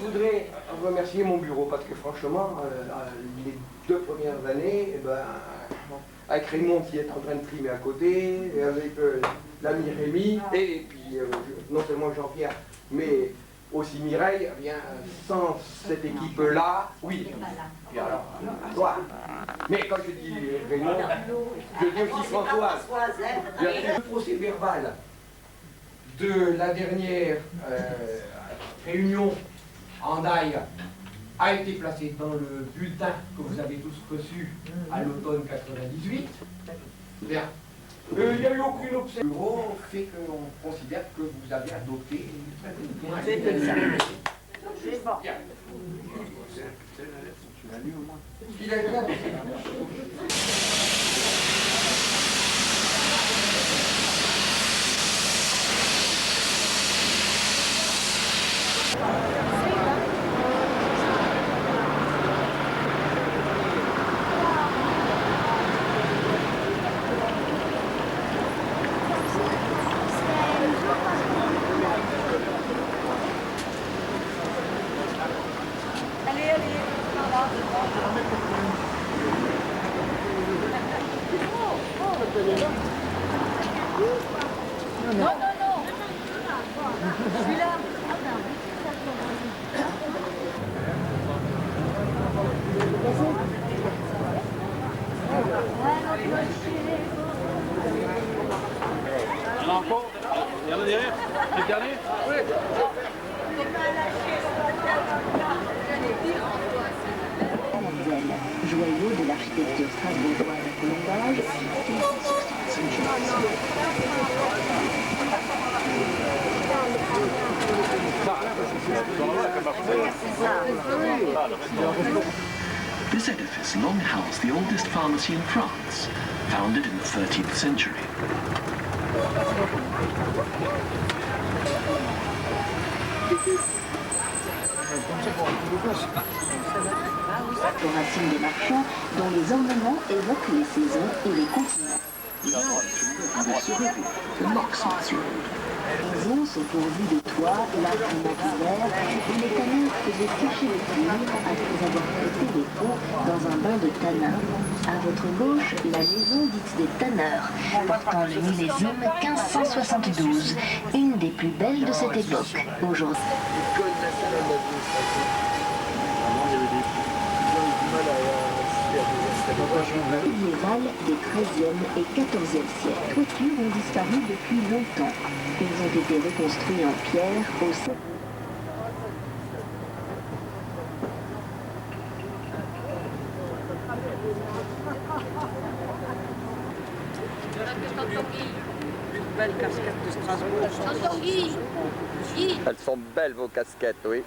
J: voudrais remercier mon bureau parce que franchement, les 2 premières années, avec Raymond qui est en train de trimer à côté, et avec l'ami Rémi, et puis non seulement Jean-Pierre, mais aussi Mireille, eh bien, sans cette équipe-là, oui. Et alors, toi. Mais quand je dis Raymond, je dis aussi Françoise. Le procès verbal de la dernière réunion en Daille a été placé dans le bulletin que vous avez tous reçu à l'automne 98. Bien. Il n'y a eu aucune obsession. Le bureau fait qu'on considère que vous avez adopté une certaine... C'est bon. Bien. Tu l'as lu au moins. Il a été adopté.
L: Joyau de l'architecture strasbourgeoise à colombage.
Q: This edifice long housed the oldest pharmacy in France, founded in the 13th century.
L: Aux racines des marchands, dont les ornements évoquent les saisons et les continents. Les maisons sont pourvues de toits, largement couverts, et les tanneurs faisaient sécher le cuivre après avoir traité les pots dans un bain de tanin. À votre gauche, la maison dite des tanneurs, portant le millésime 1572, une des plus belles de cette époque. Aujourd'hui. Médiévales des XIIIe et XIVe siècles. Les toitures ont disparu depuis longtemps. Ils ont été reconstruits en pierre au sein.
E: Une belle casquette de Strasbourg.
G: Elles sont belles vos casquettes, oui.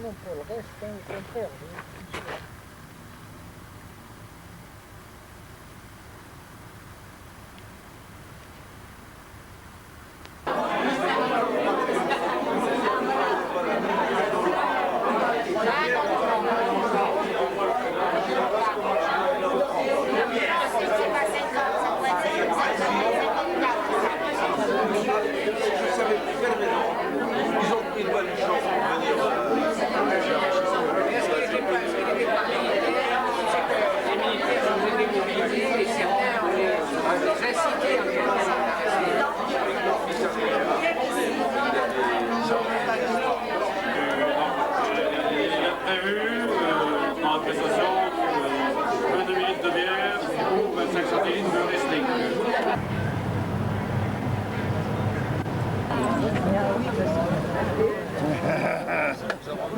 E: Non, pour le reste, au contraire.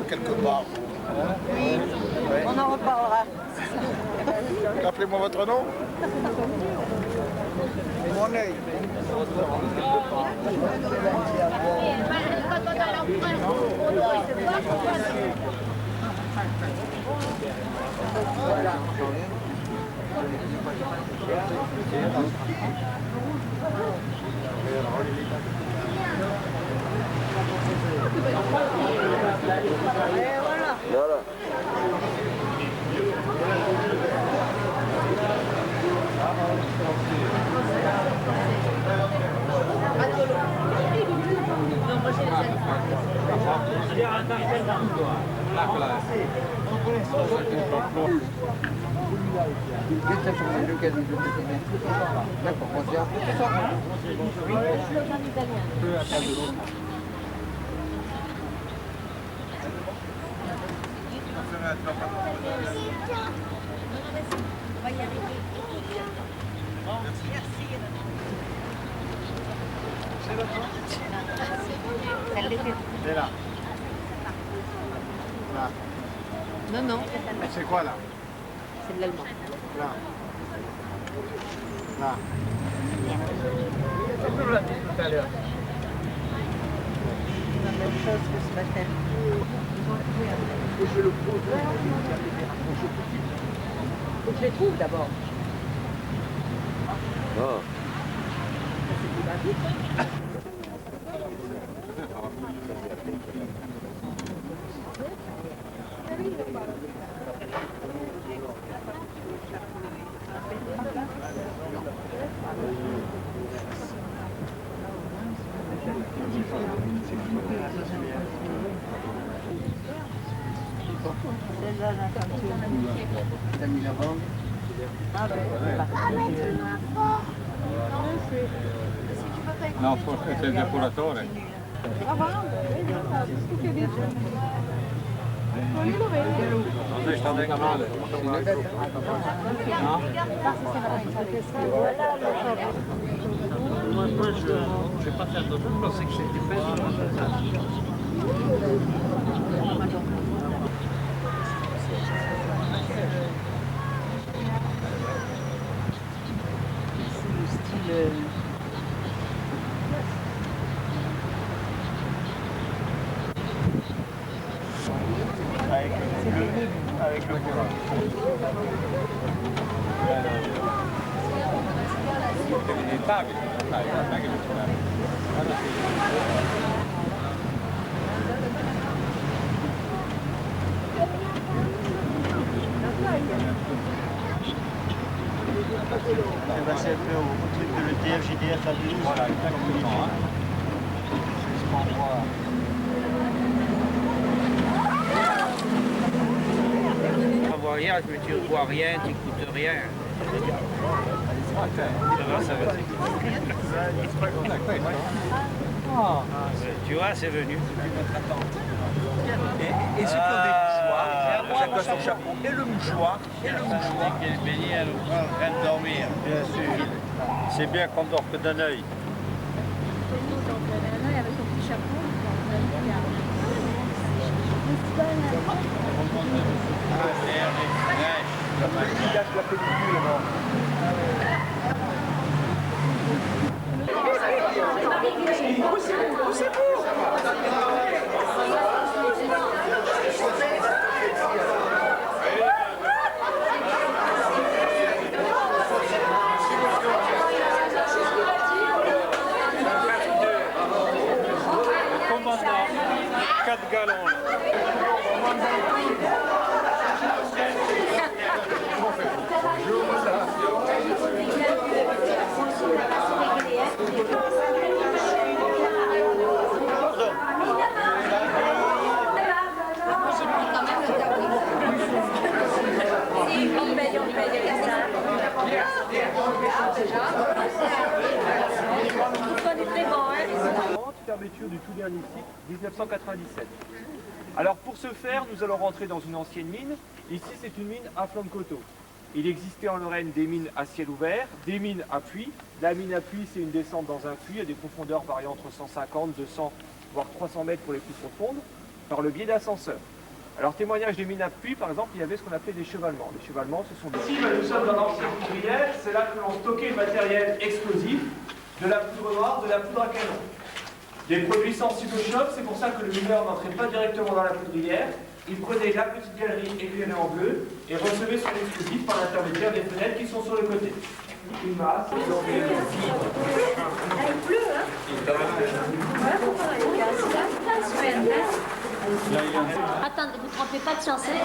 R: Quelque part.
B: Oui, on en reparlera.
R: Rappelez-moi votre nom. Mon œil.
G: Voilà.
R: C'est là. Là.
B: Non, non.
R: C'est quoi là?
B: C'est de l'allemand.
R: Là. Là.
E: C'est pour la vie tout à l'heure.
B: La même chose que ce matin.
E: Et je le pose. Faut que je les trouve d'abord.
G: Ah.
E: C'est plus vite.
F: T'as mis la bande?
N: No, forse è il depuratore. Non sei stato in male. No? Moi, je ne vais pas faire de vous, je pensais que c'était fait dans le
C: Avec le courant.
F: C'est un peu au truc de l'ETF, JDF à Toulouse. Voilà, exactement. C'est ce qu'on voit.
P: On ne voit rien, mais tu ne vois rien, tu n'écoutes rien. Ça va. Tu vois, c'est venu.
C: Et ceux qui ont des mouchoirs, chacun son chapeau, et le mouchoir,
V: qui est baigné à l'eau, en train de dormir.
C: Bien sûr. C'est bien qu'on dort que d'un œil.
M: Avec son petit chapeau.
C: Il cache la pellicule avant.
O: Commandant, 4 gallons. Fermeture du tout dernier cycle, 1997. Alors pour ce faire, nous allons rentrer dans une ancienne mine. Ici, c'est une mine à flanc de coteau. Il existait en Lorraine des mines à ciel ouvert, des mines à puits. La mine à puits, c'est une descente dans un puits à des profondeurs variant entre 150, 200, voire 300 mètres pour les plus profondes, par le biais d'ascenseurs. Alors témoignage des mines à puits, par exemple, il y avait ce qu'on appelait des chevalements. Les chevalements, ce sont des... Ici, nous sommes dans l'ancienne poudrière, c'est là que l'on stockait le matériel explosif, de la poudre noire, de la poudre à canon. Des produits sensibles au choc, c'est pour ça que le mineur n'entrait pas directement dans la poudrière. Il prenait la petite galerie éclairée en bleu et recevait son explosif par l'intermédiaire des fenêtres qui sont sur le côté. Une masse,
M: Elle pleut, hein? Voilà pourquoi elle casse.
S: Attends, vous ne trempez pas de chanceux.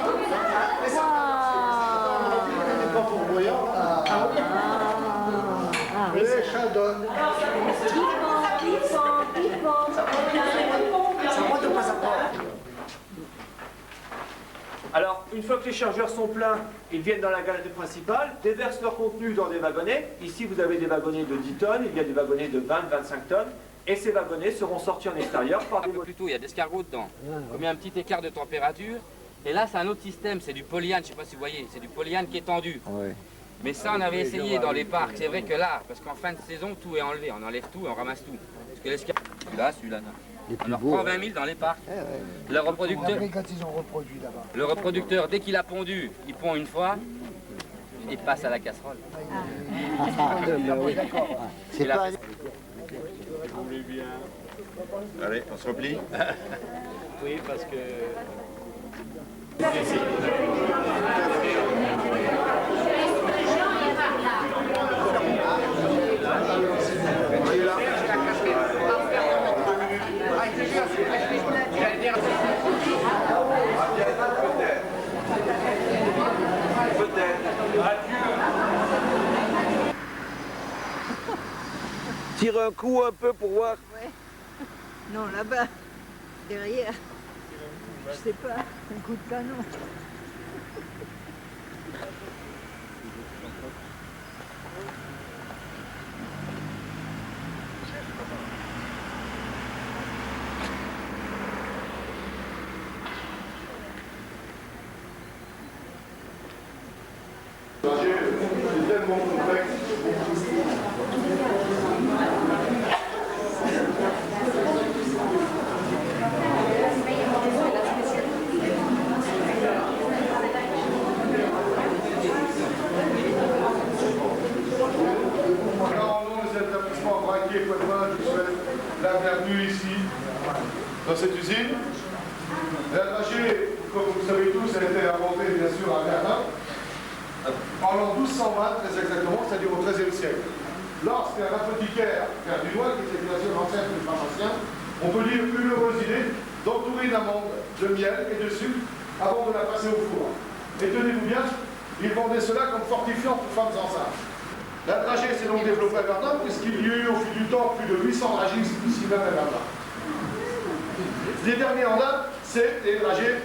A: Les chardons.
O: Alors, une fois que les chargeurs sont pleins, ils viennent dans la galerie principale, déversent leur contenu dans des wagonnets. Ici, vous avez des wagonnets de 10 tonnes, il y a des wagonnets de 20-25 tonnes. Et ces wagonnets seront sortis en extérieur par des...
V: Plutôt, il y a des escargots dedans. On met un petit écart de température. Et là, c'est un autre système, c'est du polyane, je ne sais pas si vous voyez, c'est du polyane qui est tendu.
G: Ouais.
V: Mais ça, on avait essayé dans les parcs. C'est vrai que là, parce qu'en fin de saison, tout est enlevé. On enlève tout et on ramasse tout. Parce que l'escargot, celui-là, on en reprend 20 000 dans les parcs. Le reproducteur,
A: Quand ils ont reproduit là-bas.
V: le reproducteur, dès qu'il a pondu, il pond une fois, il passe à la casserole.
F: C'est pas...
V: Vous voulez bien.
W: Allez, on se replie.
V: Oui, parce que...
G: Tire un coup un peu pour voir.
B: Ouais. Non, là-bas, derrière. Je sais pas, un coup de canon.
R: C'est tellement complexe. Xavier Poitvin, je vous souhaite la bienvenue ici, dans cette usine. La dragée, comme vous le savez tous, elle a été inventée bien sûr à Verdun, en l'an 1220, très exactement, c'est-à-dire au XIIIe siècle. Lorsqu'un apothicaire, Verdunois, qui était bien sûr l'ancêtre du pharmacien, on peut dire une heureuse idée d'entourer une amande de miel et de sucre avant de la passer au four. Et tenez-vous bien, ils vendaient cela comme fortifiant pour femmes enceintes. La dragée s'est donc développée à Verdun, puisqu'il y a eu au fil du temps plus de 800 dragées ici même à Verdun. Les derniers en date, c'est les dragées.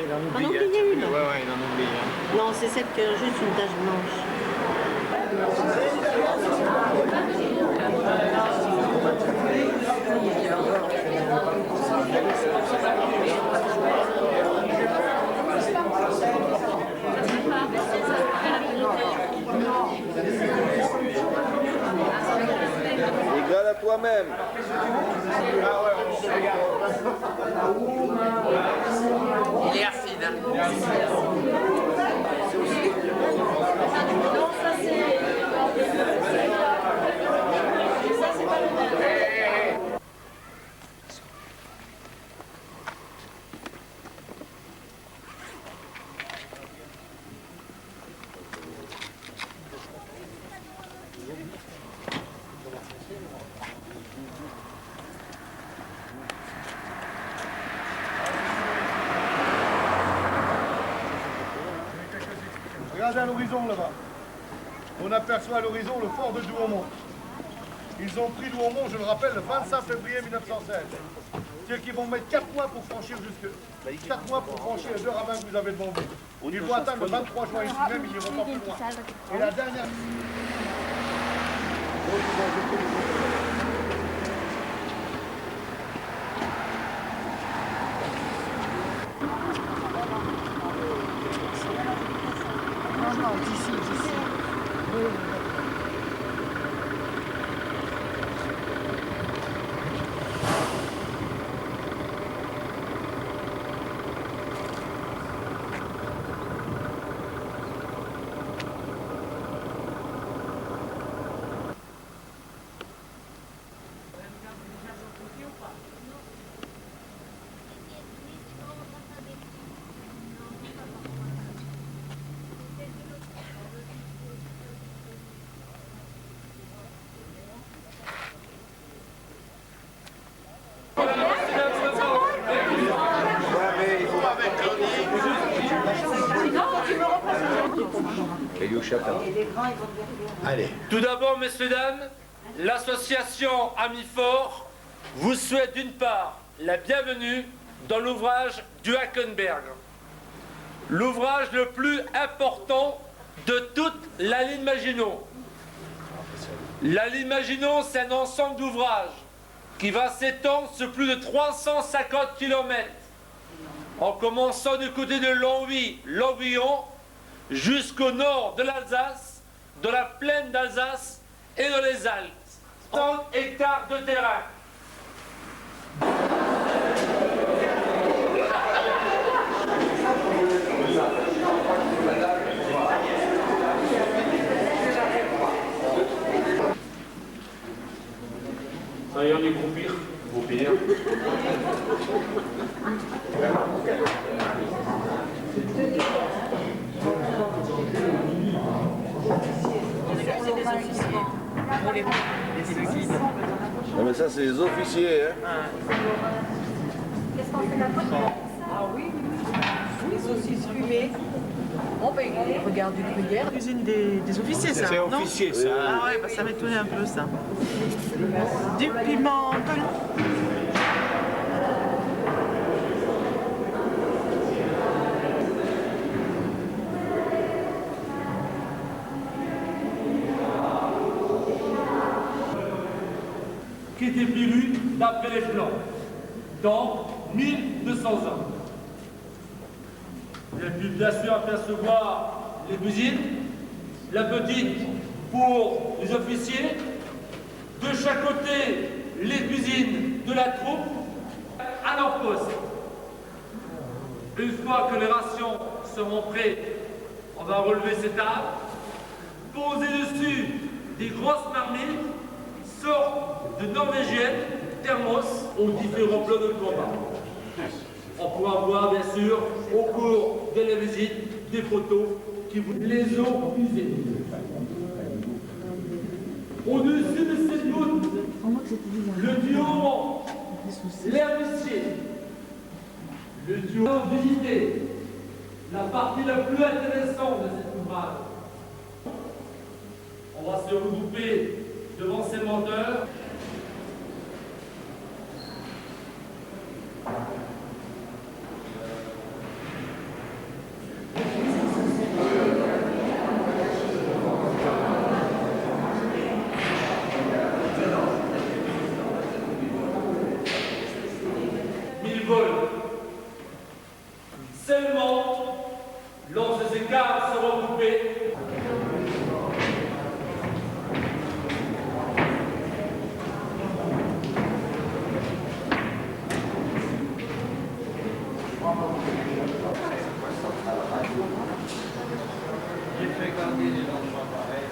S: On en oubliait une. Ouais, il en oublie. Non, c'est celle qui a juste une tache blanche.
G: Égale à toi-même.
B: Il est acide.
M: Non, ça c'est... Ça c'est pas le même.
R: Regardez à l'horizon là-bas. On aperçoit à l'horizon le fort de Douaumont. Ils ont pris Douaumont, je le rappelle, le 25 février 1916. C'est-à-dire qu'ils vont mettre 4 mois pour franchir jusque... 4 mois pour franchir les 2 ravins que vous avez devant vous. Ils vont atteindre le 23 juin ici même, ils n'iront pas plus loin. Et la dernière...
M: Non, d'ici. Oui.
W: Allez. Tout d'abord, messieurs, dames, l'association Amis Forts vous souhaite d'une part la bienvenue dans l'ouvrage du Hackenberg, l'ouvrage le plus important de toute la ligne Maginot. La ligne Maginot, c'est un ensemble d'ouvrages qui va s'étendre sur plus de 350 km, en commençant du côté de Longwy, Longuillon, jusqu'au nord de l'Alsace, de la plaine d'Alsace et de les Alpes. 30 hectares de terrain.
N: Ça y est, on est groupir.
W: Groupir.
B: Pour les guides.
G: Ah, mais ça, c'est les officiers, hein.
M: Qu'est-ce qu'on fait la photo?
B: Ah oui, les saucisses fumées. Bon, ben, regarde du gruyère.
D: Cuisine des officiers, ça.
C: C'est
D: non
C: officier, ça.
D: Ah ouais, bah, ça m'étonnait un peu, ça. Du piment de...
W: Qui était prévu d'après les plans, dans 1200 ans. Vous avez pu bien sûr apercevoir les cuisines, la petite pour les officiers, de chaque côté les cuisines de la troupe à leur poste. Une fois que les rations seront prêtes, on va relever ces tables, poser dessus des grosses marmites, sortes de norvégiennes, thermos aux différents plans de combat. On pourra voir bien sûr au cours de la visite des photos qui vous les ont usées. Au-dessus de cette voûte, le duo l'herbissier, le duo visité, la partie la plus intéressante de cet ouvrage. On va se regrouper devant ces menteurs. Ils volent. Seulement, lorsque ces gardes seront regroupés,
C: J'ai fait garder les enfants pareils.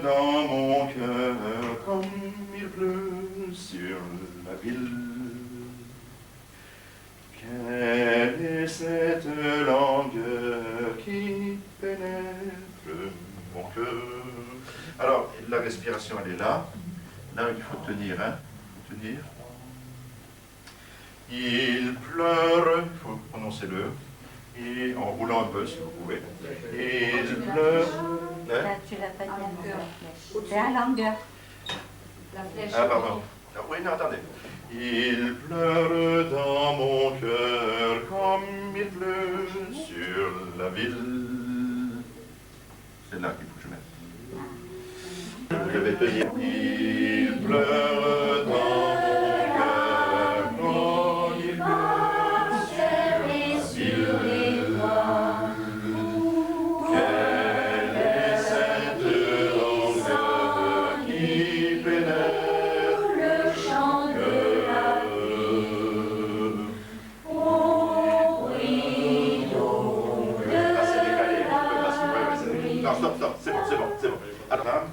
R: Dans mon cœur, comme il pleut sur la ville. Quelle est cette langueur qui pénètre mon cœur? Alors, la respiration, elle est là. Là, il faut tenir, hein. Tenir. Il pleure, il faut prononcer le. Et en roulant un peu, si vous pouvez. Il pleure. Hein?
M: Tu l'as pas dit. C'est à longueur. La flèche.
R: Ah, pardon. Oui, non, attendez. Il pleure dans mon cœur comme il pleut sur la ville. C'est là qu'il faut que je mette. Vous devez tenir. Il pleure dans mon cœur comme il pleut sur la ville. Quelle est cette langueur qui pénètre le chant de la vie? Oh oui, donc ah, c'est décalé, non, stop, c'est bon. Alors,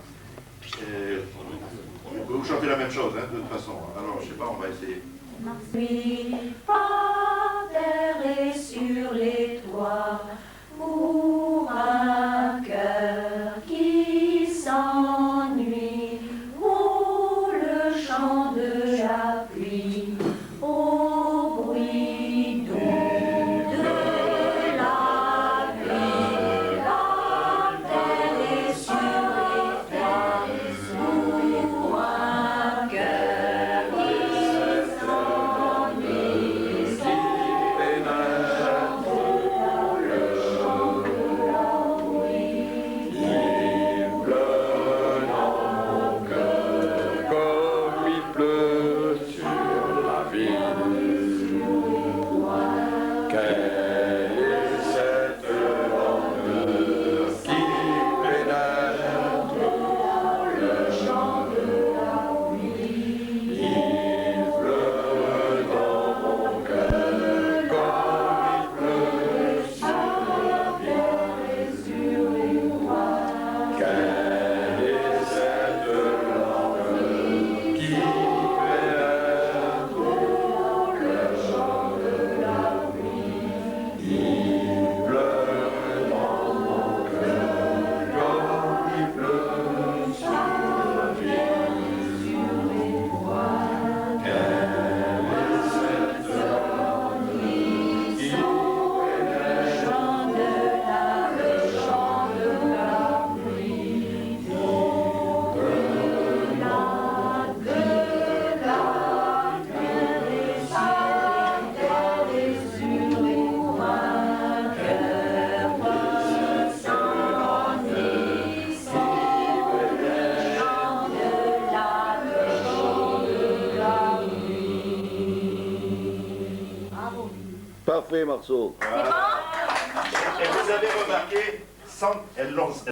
G: Parfait, Marceau.
I: Et vous avez remarqué, sans elle lance.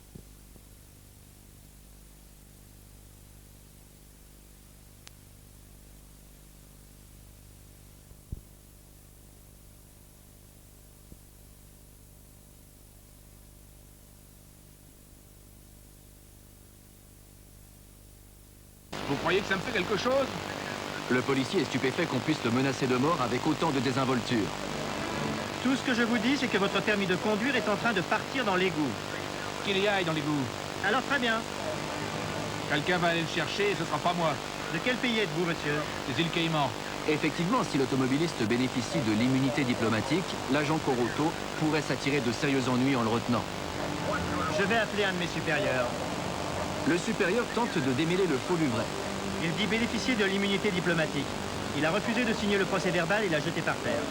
T: Vous croyez que ça me fait quelque chose? Le policier est stupéfait qu'on puisse le menacer de mort avec autant de désinvolture.
U: Tout ce que je vous dis, c'est que votre permis de conduire est en train de partir dans l'égout.
T: Qu'il y aille dans l'égout.
U: Alors très bien.
T: Quelqu'un va aller le chercher et ce sera pas moi.
U: De quel pays êtes-vous, monsieur?
T: Les îles Caïmans. Effectivement, si l'automobiliste bénéficie de l'immunité diplomatique, l'agent Coroto pourrait s'attirer de sérieux ennuis en le retenant.
U: Je vais appeler un de mes supérieurs.
T: Le supérieur tente de démêler le faux du vrai.
U: Il dit bénéficier de l'immunité diplomatique. Il a refusé de signer le procès-verbal et l'a jeté par terre.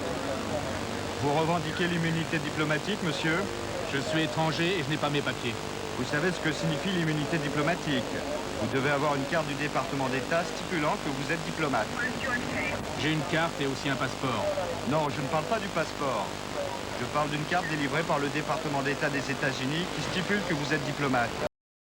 X: Vous revendiquez l'immunité diplomatique, monsieur?
T: Je suis étranger et je n'ai pas mes papiers.
X: Vous savez ce que signifie l'immunité diplomatique? Vous devez avoir une carte du département d'État stipulant que vous êtes diplomate.
T: J'ai une carte et aussi un passeport.
X: Non, je ne parle pas du passeport. Je parle d'une carte délivrée par le département d'État des États-Unis qui stipule que vous êtes diplomate.